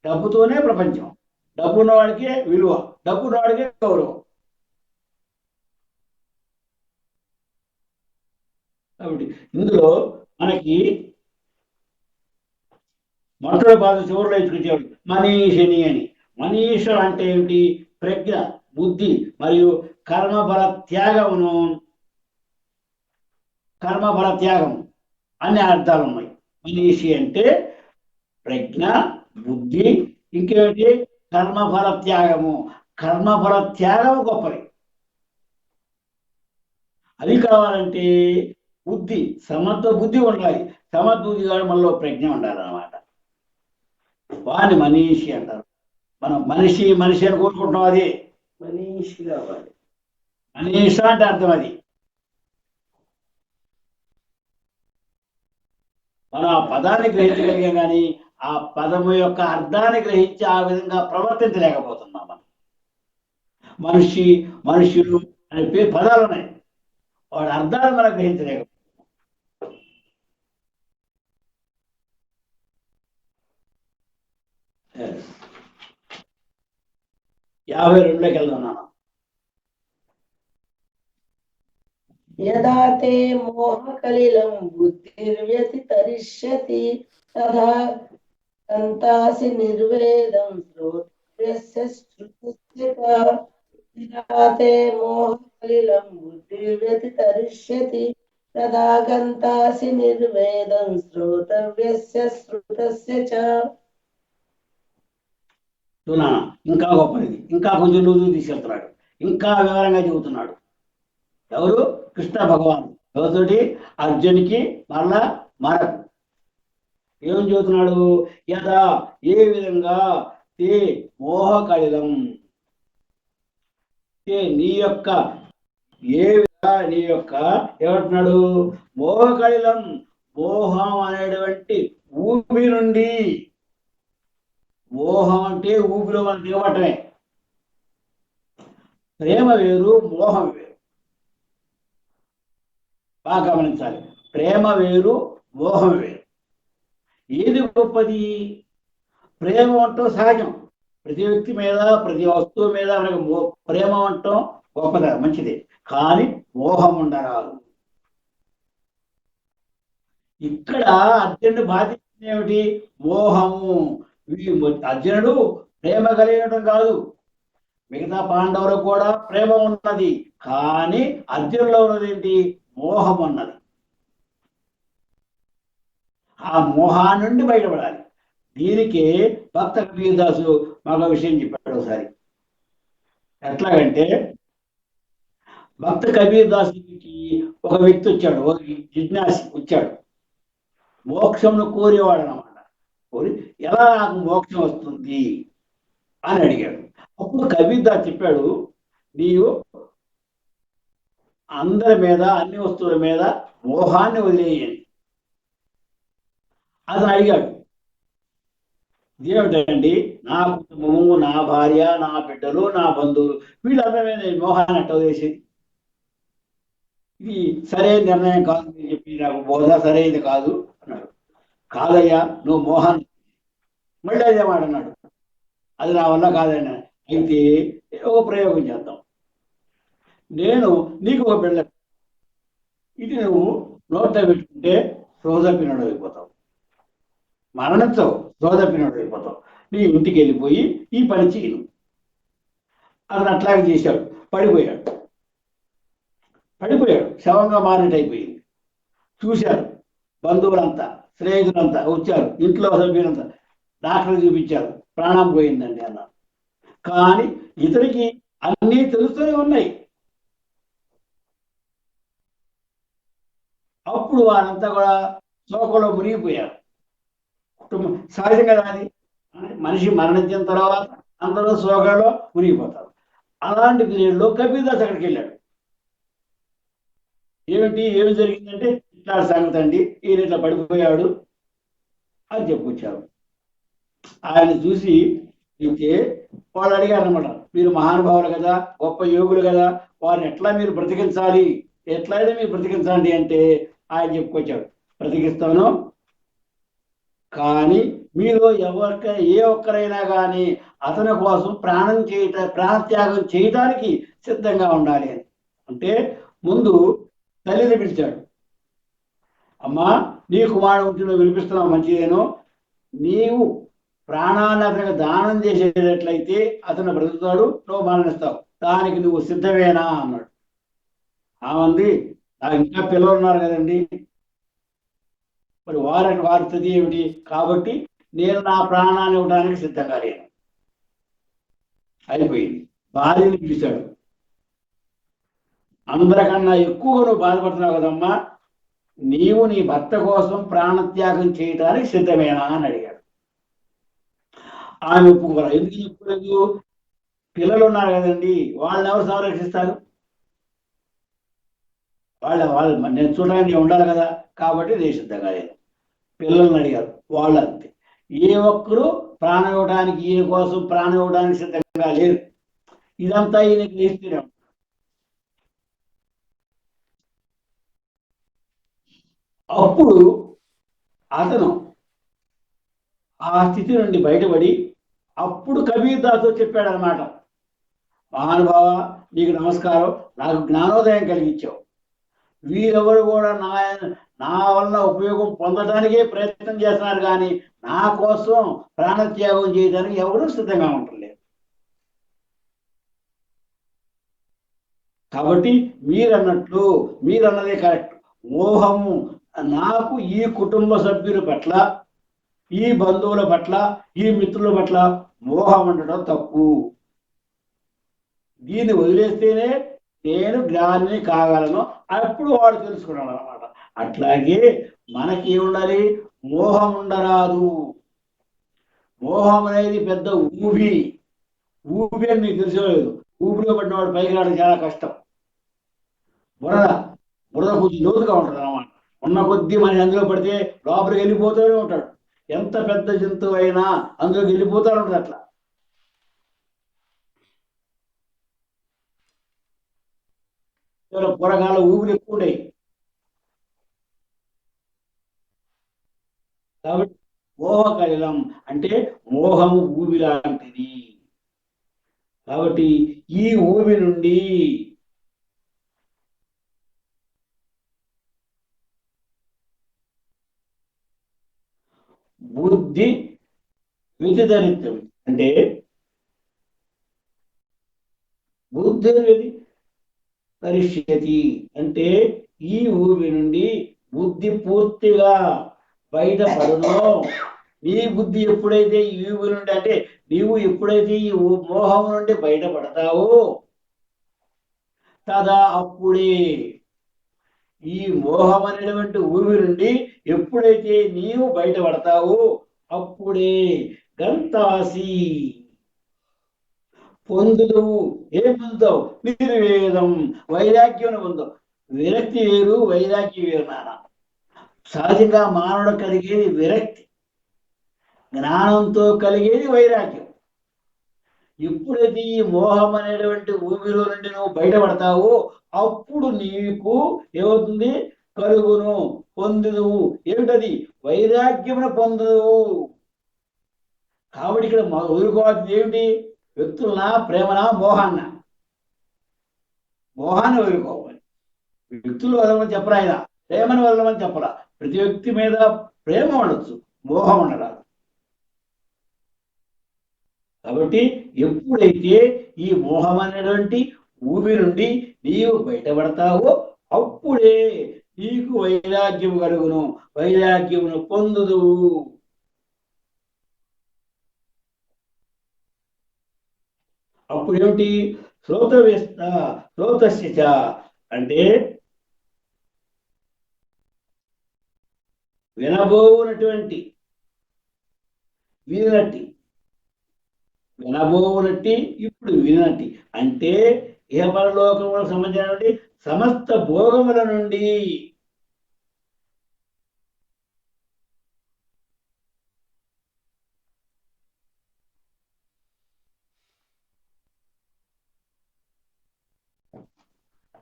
డబ్బుతోనే ప్రపంచం, డబ్బు ఉన్నవాడికే విలువ, డబ్బు ఉన్నవాడికే గౌరవం. కాబట్టి ఇందులో మనకి మొట్టమొదటి పాద చివరిలో ఇచ్చుకొచ్చేవాడు మనీషిని అని. మనీష అంటే ఏమిటి? ప్రజ్ఞ, బుద్ధి మరియు కర్మఫల త్యాగం అనే అర్థాలు ఉన్నాయి. మనీషి అంటే ప్రజ్ఞ, బుద్ధి, ఇంకేమిటి? కర్మఫల త్యాగము. కర్మఫల త్యాగము గొప్పది. అది కావాలంటే బుద్ధి, సమర్థ బుద్ధి ఉండాలి. సమర్థ బుద్ధి కాదు, మనలో ప్రజ్ఞ ఉండాలన్నమాట. వాడిని మనీషి అంటారు. మనం మనిషి మనిషి అని కోరుకుంటున్నాం, అది మనీషి కావాలి. మనీష అంటే అర్థం అది. మనం ఆ పదాన్ని గ్రహించగలిగాం కానీ ఆ పదము యొక్క అర్థాన్ని గ్రహించి ఆ విధంగా ప్రవర్తించలేకపోతున్నాం. మనం మనిషి, మనుషులు అనే పేరు పదాలు ఉన్నాయి, వాడి అర్థాలు మనం గ్రహించలేకపోతున్నాం. 52లోకి వెళ్తున్నాను. యదా తే మోహకలిలం బుద్ధిర్వ్యతితరిష్యతి తథా కంతాసి నిర్వేదం శ్రోత్రస్య శృతస్య యదా తే మోహకలిలం బుద్ధిర్వ్యతితరిష్యతి తథా కంతాసి నిర్వేదం శ్రోతవ్యస్య శృతస్య చ. చూడానా, ఇంకా గొప్పది, ఇంకా కొంచెం రోజులు తీసుకెళ్తున్నాడు, ఇంకా వివరంగా చెబుతున్నాడు. ఎవరు? కృష్ణ భగవాన్. ఎవరితోటి? అర్జునికి మరలా మరకు ఏం చెబుతున్నాడు? యదా, ఏ విధంగా, తే మోహకళిలం, నీ యొక్క, ఏ విధంగా నీ యొక్క, ఏమంటున్నాడు? మోహకళిలం, మోహం అనేటువంటి ఊపి నుండి. మోహం అంటే ఊపిలో మనం దిగబట్టమే. ప్రేమ వేరు, మోహం వేరు. బాగా గమనించాలి. ప్రేమ వేరు, మోహం వేరు. ఏది గొప్పది? ప్రేమ అంటాం సహజం, ప్రతి వ్యక్తి మీద, ప్రతి వస్తువు మీద మనకు ప్రేమ అంటాం గొప్పదా, మంచిది. కానీ మోహం ఉండరాదు. ఇక్కడ అర్జునుడు బాధ్యత ఏమిటి? మోహము. అర్జునుడు ప్రేమ కలిగడం కాదు, మిగతా పాండవులకు కూడా ప్రేమ ఉన్నది, కానీ అర్జునులో ఉన్నది ఏంటి? మోహం ఉన్నది. ఆ మోహాన్ని నుండి బయటపడాలి. దీనికి భక్త కబీర్దాసు మరొక విషయం చెప్పాడు ఒకసారి. ఎట్లాగంటే, భక్త కబీర్దాసుకి ఒక వ్యక్తి వచ్చాడు, ఒక జిజ్ఞాసి వచ్చాడు, మోక్షంను కోరేవాడు అన్నమాట. కోరి ఎలా నాకు మోక్షం వస్తుంది అని అడిగాడు. అప్పుడు కబీర్దాస్ చెప్పాడు, నీవు అందరి మీద, అన్ని వస్తువుల మీద మోహాన్ని వదిలేయండి. అతను అడిగాడు, ఇదేమిటండి, నా కుటుంబము, నా భార్య, నా బిడ్డలు, నా బంధువులు, వీళ్ళందరి మీద మోహాన్ని అట్ట వదిలేసేది? ఇది సరైన నిర్ణయం కాదు అని చెప్పి నాకు బోధ సరైనది కాదు అన్నాడు. కాదయ్యా, నువ్వు మోహాన్ని, మళ్ళీ అదే మాట అన్నాడు, అది నా వల్ల కాదన్నా. అయితే ఒక ప్రయోగం చేద్దాం. నేను నీకు ఒక బిడ్డ, ఇది నువ్వు నోట్లో పెట్టుకుంటే సోదపినడు అయిపోతావు, మరణించవు, సోదపినడు అయిపోతావు. నీ ఇంటికి వెళ్ళిపోయి ఈ పని చేయను. అతను అట్లాగే చేశాడు, పడిపోయాడు. శవంగా మారినట్టు అయిపోయింది. చూశారు బంధువులంతా, స్నేహితులంతా వచ్చారు, ఇంట్లో సభ్యులంతా, డాక్టర్ చూపించారు, ప్రాణం పోయిందండి అన్నారు. కానీ ఇతనికి అన్నీ తెలుస్తూనే ఉన్నాయి. అప్పుడు వారంతా కూడా శోకంలో మునిగిపోయారు. కుటుంబం సహజం కదా అది, మనిషి మరణించిన తర్వాత అందరూ శోకంలో మునిగిపోతారు. అలాంటి పీరియడ్లో కబీర్దాస్ అక్కడికి వెళ్ళాడు. ఏమి జరిగిందంటే, ఇట్లా సంగతి అండి, ఈయన ఇట్లా పడిపోయాడు అని చెప్పుకొచ్చారు. ఆయన చూసి అయితే వాళ్ళు అడిగారు అనమాట, మీరు మహానుభావులు కదా, గొప్ప యోగులు కదా, వారిని ఎట్లా మీరు బ్రతికించాలి, ఎట్లయితే మీరు బ్రతికించండి అంటే ఆయన చెప్పుకొచ్చాడు, బ్రతికిస్తాను, కానీ మీలో ఏ ఒక్కరైనా కానీ అతని కోసం ప్రాణత్యాగం చేయడానికి సిద్ధంగా ఉండాలి అని. అంటే ముందు తల్లిని పిలిచాడు, అమ్మా నీ కుమారుడు ఉంటే నువ్వు వినిపిస్తున్నావు, మంచిదేను, నీవు ప్రాణాన్ని అతనికి దానం చేసేటట్లయితే అతను బ్రతుకుతాడు, నువ్వు మరణిస్తావు, దానికి నువ్వు సిద్ధమేనా అన్నాడు. ఆమంది, నాకు ఇంకా పిల్లలు ఉన్నారు కదండి, మరి వారి స్థితి ఏమిటి, కాబట్టి నేను నా ప్రాణాన్ని ఇవ్వడానికి సిద్ధంగా లేను. అయిపోయింది. భార్యని పిలిచాడు. అందరికన్నా ఎక్కువగా నువ్వు బాధపడుతున్నావు కదమ్మా, నీవు నీ భర్త కోసం ప్రాణత్యాగం చేయడానికి సిద్ధమేనా అని అడిగాడు. ఆమె ఒప్పుకోరా. ఎందుకు చెప్పుకోలేదు? పిల్లలు ఉన్నారు కదండి, వాళ్ళని ఎవరు సంరక్షిస్తారు? వాళ్ళు నేను చూడడానికి ఉండాలి కదా, కాబట్టి నేను సిద్ధంగా లేదు. పిల్లల్ని అడిగారు, వాళ్ళు అంతే. ఏ ఒక్కరూ ప్రాణం ఇవ్వడానికి, ఈయన కోసం ప్రాణం ఇవ్వడానికి సిద్ధంగా లేరు. ఇదంతా ఈయనకి నేర్చుకునే. అప్పుడు అతను ఆ స్థితి నుండి బయటపడి అప్పుడు కబీర్ దాస్తో చెప్పాడనమాట, మహానుభావ, నీకు నమస్కారం, నాకు జ్ఞానోదయం కలిగించావు. వీరెవరు కూడా నా వలన ఉపయోగం పొందడానికే ప్రయత్నం చేస్తున్నారు, కానీ నా కోసం ప్రాణత్యాగం చేయడానికి ఎవరూ సిద్ధంగా ఉండలేదు. కాబట్టి మీరన్నదే కరెక్ట్. మోహము నాకు ఈ కుటుంబ సభ్యుల పట్ల, ఈ బంధువుల పట్ల, ఈ మిత్రుల పట్ల మోహం ఉండడం తప్పు. దీన్ని వదిలేస్తేనే నేను జ్ఞాని కాగలను. అప్పుడు వాడు తెలుసుకున్నాడు అనమాట. అట్లాగే మనకి ఏముండాలి? మోహం ఉండరాదు. మోహం అనేది పెద్ద ఊబి అని మీకు తెలియలేదు. ఊపిలో పడినవాడు పైకి రావడం చాలా కష్టం. బురద కొంచెం లోతుగా ఉంటుంది అన్నమాట. ఉన్న కొద్దీ మన అందులో పడితే లోపలికి వెళ్ళిపోతూనే ఉంటాడు. ఎంత పెద్ద జంతువు అయినా అందులోకి వెళ్ళిపోతూ ఉంటుంది. అట్లా పూర్వకాల ఊపిరి ఎక్కువ ఉండేవి. కాబట్టి మోహకలిలం అంటే మోహము ఊబి లాంటిది. కాబట్టి ఈ ఊబి నుండి బుద్ధి వ్యతిదరిత్యం అంటే బుద్ధి పరిష్యతి అంటే ఈ ఊబి నుండి బుద్ధి పూర్తిగా బయటపడునో, నీ బుద్ధి ఎప్పుడైతే ఈ ఊబి నుండి అంటే నీవు ఎప్పుడైతే ఈ మోహం నుండి బయటపడతావో తదా అప్పుడే ఈ మోహం అనేటువంటి ఊబి నుండి ఎప్పుడైతే నీవు బయటపడతావో అప్పుడే గంతాసి పొందుదువు. ఏం పొందుతావు? నిర్వేదం, వైరాగ్యం పొందుతావు. విరక్తి వేరు, వైరాగ్యం వేరు నాన్న. సహజంగా మానవుడు కలిగేది విరక్తి, జ్ఞానంతో కలిగేది వైరాగ్యం. ఎప్పుడైతే ఈ మోహం అనేటువంటి ఊబిలో నుండి నువ్వు బయటపడతావో అప్పుడు నీకు ఏమవుతుంది? కలుగును, పొందుదువు. ఏమిటది? వైరాగ్యమును పొందుదువు. కాబట్టి ఇక్కడ వదులుకోవాల్సింది ఏమిటి? వ్యక్తులనా, ప్రేమనా, మోహాన్న? మోహాన్ని వదులుకోవాలి. వ్యక్తులు వదలమని చెప్పరా, ఆయన ప్రేమను వదలమని చెప్పరా. ప్రతి వ్యక్తి మీద ప్రేమ ఉండొచ్చు, మోహం ఉండరాదు. కాబట్టి ఎప్పుడైతే ఈ మోహం అనేటువంటి ఊబి నుండి నీవు బయటపడతావో అప్పుడే నీకు వైరాగ్యం కలుగును, వైరాగ్యమును పొందుదువు. అప్పుడు ఏమిటి? శ్రోతస్య అంటే వినబోవునటువంటి, వినబోవునట్టి, ఇప్పుడు వినట్టి అంటే ఇహపరలోకములకు సంబంధించినటువంటి సమస్త భోగముల నుండి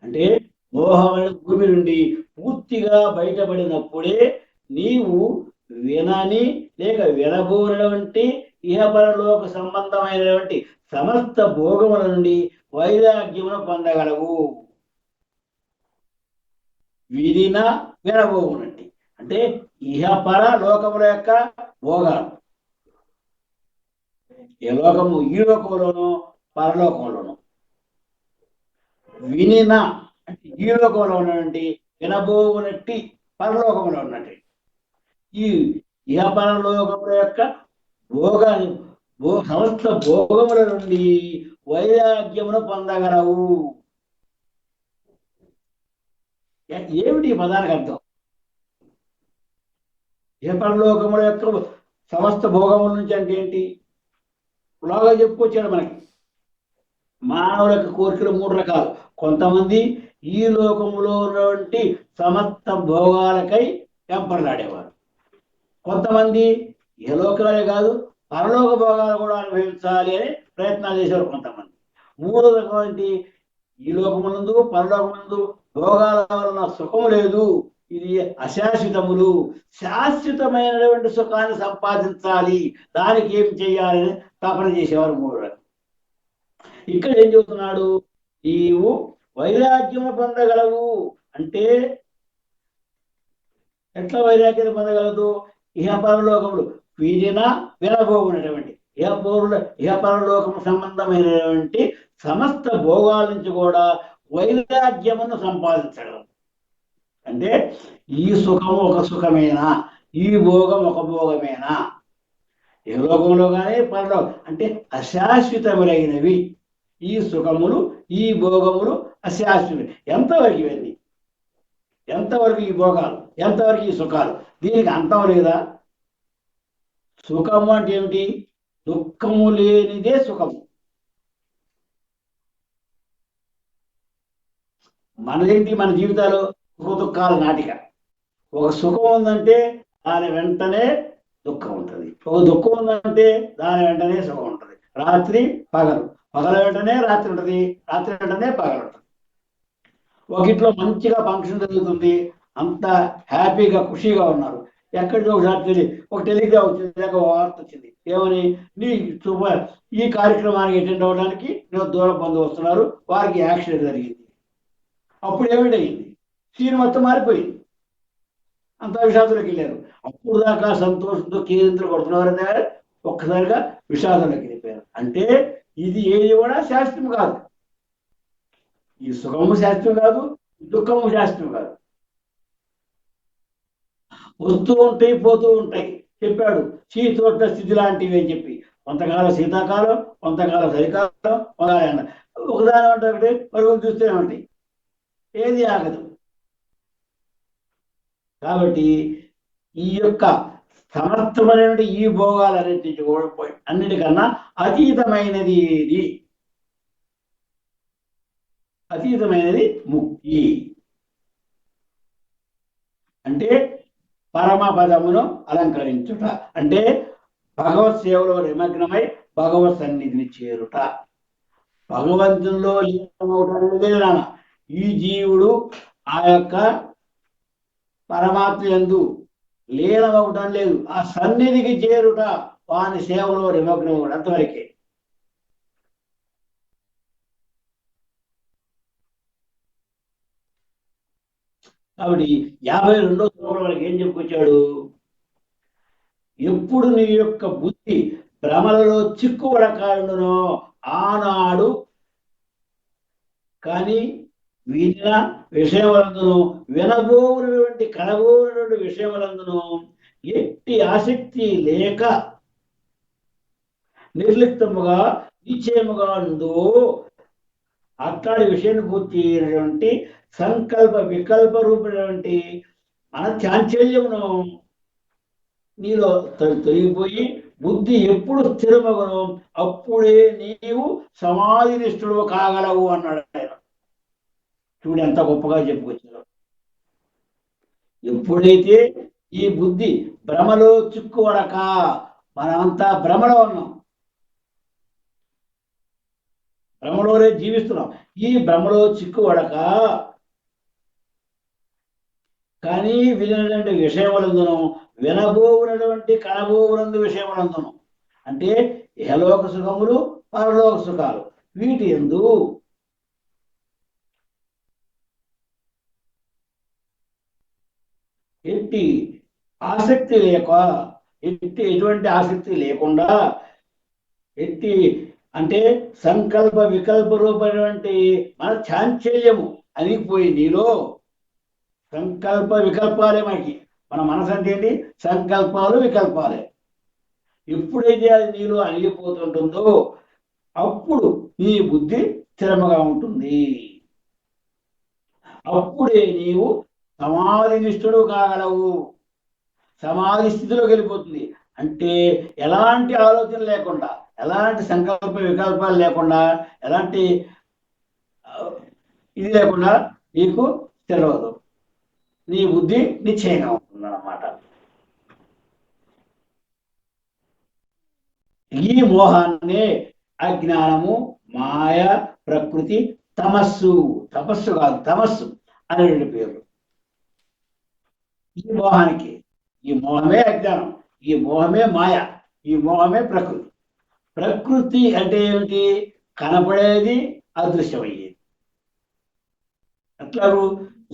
అంటే మోహమైన భూమి నుండి పూర్తిగా బయటపడినప్పుడే నీవు వినని లేక వినబోనటువంటి ఇహపరలోక సంబంధమైనటువంటి సమస్త భోగముల నుండి వైరాగ్యమును పొందగలవు. విధిన వినబోవునట్టి అంటే ఇహపర లోకముల యొక్క భోగాలు, ఈ లోకము ఈ లోకంలోనూ పరలోకంలోను. వినిన అంటే ఈ లోకంలో ఉన్నటువంటి, వినబోవునట్టి పరలోకంలో ఉన్నట్టు. ఈ ఇహ పరలోకముల యొక్క భోగ సమస్త భోగముల నుండి వైరాగ్యమును పొందగలవు. ఏమిటి ఈ పదానికి అర్థం? ఇహ పరలోకముల యొక్క సమస్త భోగముల నుంచి అంటే ఏంటి? లాగా చెప్పుకొచ్చాడు మనకి. మానవులకు కోరికలు 3 రకాలు. కొంతమంది ఈ లోకములో ఉన్నటువంటి సమస్త భోగాలకై వెంపర్లాడేవారు. కొంతమంది ఏ లోకాలే కాదు పరలోక భోగాలు కూడా అనుభవించాలి అని ప్రయత్నాలు చేసేవారు కొంతమంది. 3వ రకం ఏంటి? ఈ లోకమునందు పరలోకమునందు భోగాల వలన సుఖము లేదు, ఇది అశాశ్వతములు, శాశ్వతమైనటువంటి సుఖాన్ని సంపాదించాలి, దానికి ఏం చేయాలని తపన చేసేవారు 3 రకం. ఇక్కడ ఏం చెబుతున్నాడు? నీవు వైరాగ్యము పొందగలవు. అంటే ఎట్లా వైరాగ్యం పొందగలదు? ఇహ పరలోకములు వినబోనటువంటి ఇహ పరలోకము సంబంధమైనటువంటి సమస్త భోగాల నుంచి కూడా వైరాగ్యమును సంపాదించగలవు. అంటే ఈ సుఖము ఒక సుఖమేనా, ఈ భోగం ఒక భోగమేనా? ఏ లోకంలో కానీ పరలోకం అంటే అశాశ్వతములైనవి. ఈ సుఖములు ఈ భోగములు అశాశ్వతం. ఎంతవరకు ఇవన్నీ? ఎంతవరకు ఈ భోగాలు, ఎంతవరకు ఈ సుఖాలు? దీనికి అంతం లేదా? సుఖము అంటే ఏమిటి? దుఃఖము లేనిదే సుఖము. మనదేంటి? మన జీవితాలు సుఖ దుఃఖాల నాటిక. ఒక సుఖం ఉందంటే దాని వెంటనే దుఃఖం ఉంటుంది, ఒక దుఃఖం ఉందంటే దాని వెంటనే సుఖం ఉంటుంది. రాత్రి పగలు, పగల వెంటనే రాత్రి ఉంటుంది, రాత్రి వెంటనే పగలు ఉంటుంది. ఒక ఇంట్లో మంచిగా ఫంక్షన్ జరుగుతుంది, అంత హ్యాపీగా ఖుషీగా ఉన్నారు. ఎక్కడికి ఒకసారి ఒక టెలిగ్రామ్ వచ్చింది, లేక వార్త వచ్చింది, ఏమని? ఈ కార్యక్రమానికి అటెండ్ అవ్వడానికి నేను దూరం బంధువు వస్తున్నారు, వారికి యాక్సిడెంట్ జరిగింది. అప్పుడు ఏమిటయింది? సీన్ మొత్తం మారిపోయింది, అంత విషాదంలోకి వెళ్ళారు. అప్పుడు దాకా సంతోషంతో కేంద్రం కొడుతున్నవారంటే ఒక్కసారిగా విషాదంలోకి వెళ్ళిపోయారు. అంటే ఇది ఏది కూడా శాస్త్రం కాదు. ఈ సుఖము శాస్త్రం కాదు, దుఃఖము శాస్త్రం కాదు. వస్తూ ఉంటాయి, పోతూ ఉంటాయి. చెప్పాడు శీతోష్ణ స్థితి లాంటివి అని చెప్పి. కొంతకాలం శీతాకాలం, కొంతకాలం చలికాలం, ఒకదాని అంటే ఒకటి పరుగులు చూస్తూనే ఉంటాయి, ఏది ఆగదు. కాబట్టి ఈ యొక్క సమర్థమైనటువంటి ఈ అన్నిటికన్నా అతీతమైనది ఏది? అతీతమైనది ముక్తి. అంటే పరమపదమును అలంకరించుట, అంటే భగవత్ సేవలో నిమగ్నమై భగవత్ సన్నిధిని చేరుట. భగవంతుల్లో లీనమవుట. ఈ జీవుడు ఆ యొక్క పరమాత్మ యందు లీనమవటం లేదు, ఆ సన్నిధికి చేరుట, వాని సేవలో నిమగ్నం అవ్వడం, అంతవరకే. కాబట్టి 52వ శ్లోకంలో మనకి ఏం చెప్పుకొచ్చాడు? ఎప్పుడు నీ యొక్క బుద్ధి భ్రమలలో చిక్కుబడకాడునో ఆనాడు కానీ వినిన విషయములందును వినబోనటువంటి కనబోనటువంటి విషయములందును ఎట్టి ఆసక్తి లేక నిర్లిప్తముగా నిశ్చయముగా ఉందో అట్లాంటి విషయాన్ని పూర్తి సంకల్ప వికల్ప రూపమైనటువంటి మన చాంచల్యమును నీలో తొలగిపోయి బుద్ధి ఎప్పుడు స్థిరమగును అప్పుడే నీవు సమాధి నిష్ఠుడు కాగలవు అన్నాడు ఆయన. చూడు ఎంత గొప్పగా చెప్పుకొచ్చారు. ఎప్పుడైతే ఈ బుద్ధి భ్రమలో చిక్కువడక, మనమంతా భ్రమలో ఉన్నాం, భ్రమలోనే జీవిస్తున్నాం. ఈ భ్రమలో చిక్కువడక కానీ వినటువంటి విషయములందును వినబోనటువంటి కనబోనందు విషయములందును, అంటే ఇహలోక సుఖములు పరలోక సుఖాలు, వీటి యందు ఎట్టి ఆసక్తి లేక, ఎటువంటి ఆసక్తి లేకుండా ఎట్టి అంటే సంకల్ప వికల్ప రూపమైనటువంటి మన చాంచల్యము అనిగిపోయి నీలో సంకల్ప వికల్పాలే మన మనసు అంటే ఏంటి? సంకల్పాలు వికల్పాలే. ఎప్పుడైతే అది నీలో అణిగిపోతుంటుందో అప్పుడు నీ బుద్ధి స్థిరముగా ఉంటుంది. అప్పుడే నీవు సమాధి నిష్ఠుడు కాగలవు. సమాధి స్థితిలోకి వెళ్ళిపోతుంది. అంటే ఎలాంటి ఆలోచన లేకుండా, ఎలాంటి సంకల్ప వికల్పాలు లేకుండా, ఎలాంటి ఇది లేకుండా నీకు తెలియదు. నీ బుద్ధి నిశ్చయంగా ఉంటుంది అన్నమాట. ఈ మోహాన్నే అజ్ఞానము, మాయ, ప్రకృతి, తమస్సు, తపస్సు కాదు తమస్సు అనే రెండు పేర్లు ఈ మోహానికి. ఈ మోహమే అజ్ఞానం, ఈ మోహమే మాయ, ఈ మోహమే ప్రకృతి. ప్రకృతి అంటే ఏమిటి? కనపడేది అదృశ్యమయ్యేది. అట్లాగూ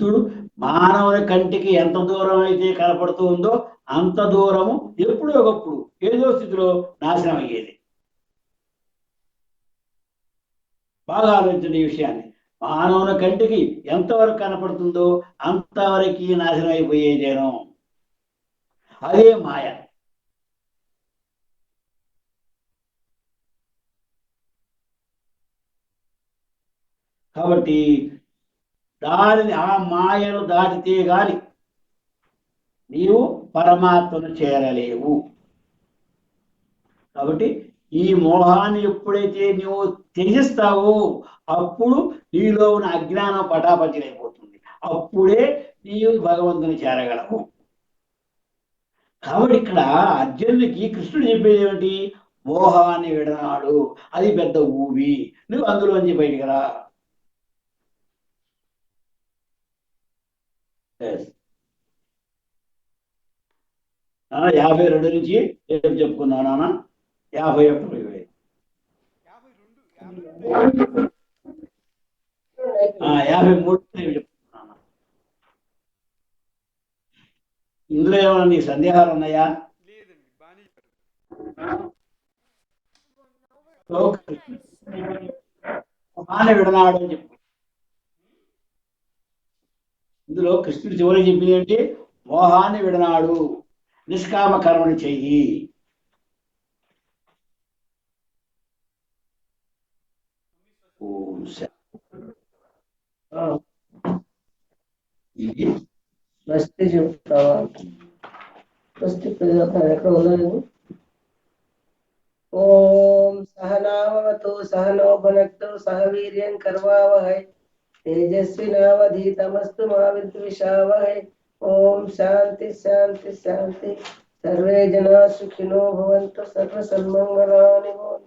చూడు, మానవుని కంటికి ఎంత దూరం అయితే కనపడుతూ ఉందో అంత దూరము ఎప్పుడో ఒకప్పుడు ఏదో స్థితిలో నాశనం అయ్యేది. బాగా ఆలోచించండి ఈ విషయాన్ని. మానవుని కంటికి ఎంతవరకు కనపడుతుందో అంతవరకు నాశనం అయిపోయేదేనో. అదే మాయ. కాబట్టి దానిని, ఆ మాయను దాటితే గాని నీవు పరమాత్మను చేరలేవు. కాబట్టి ఈ మోహాన్ని ఎప్పుడైతే నువ్వు త్యజిస్తావో అప్పుడు నీలో ఉన్న అజ్ఞానం పటాపంచలైపోతుంది. అప్పుడే నీవు భగవంతుని చేరగలవు. కాబట్టి ఇక్కడ అర్జునుడికి కృష్ణుడు చెప్పేది ఏమిటి? మోహాన్ని విడనాడు, అది పెద్ద ఊవి, నువ్వు అందులోంచి బయటికి రా. 52 నుంచి ఏం చెప్పుకున్నావు నాన్న? 51 53 చెప్పుకున్నాను. ఇందులో ఏమైనా నీకు సందేహాలు ఉన్నాయా? మోహాన్ని విడనాడు అని చెప్పు. ఇందులో కృష్ణుడు చివరి చెప్పింది ఏంటి? మోహాన్ని విడనాడు, నిష్కామ కర్మని చెయ్యి. స్వస్తి చెప్తావా? స్వస్తి ఎక్కడ ఉన్నది? ఓం సహనావతు సహనో భునక్తు సహ వీర్యం కర్వావహై తేజస్వినావధీతమస్తు మా విద్విషావహై. ఓం శాంతి శాంతి శాంతి. సర్వే జనా సుఖినో భవంతు. సర్వ సన్మంగళాని భవంతు.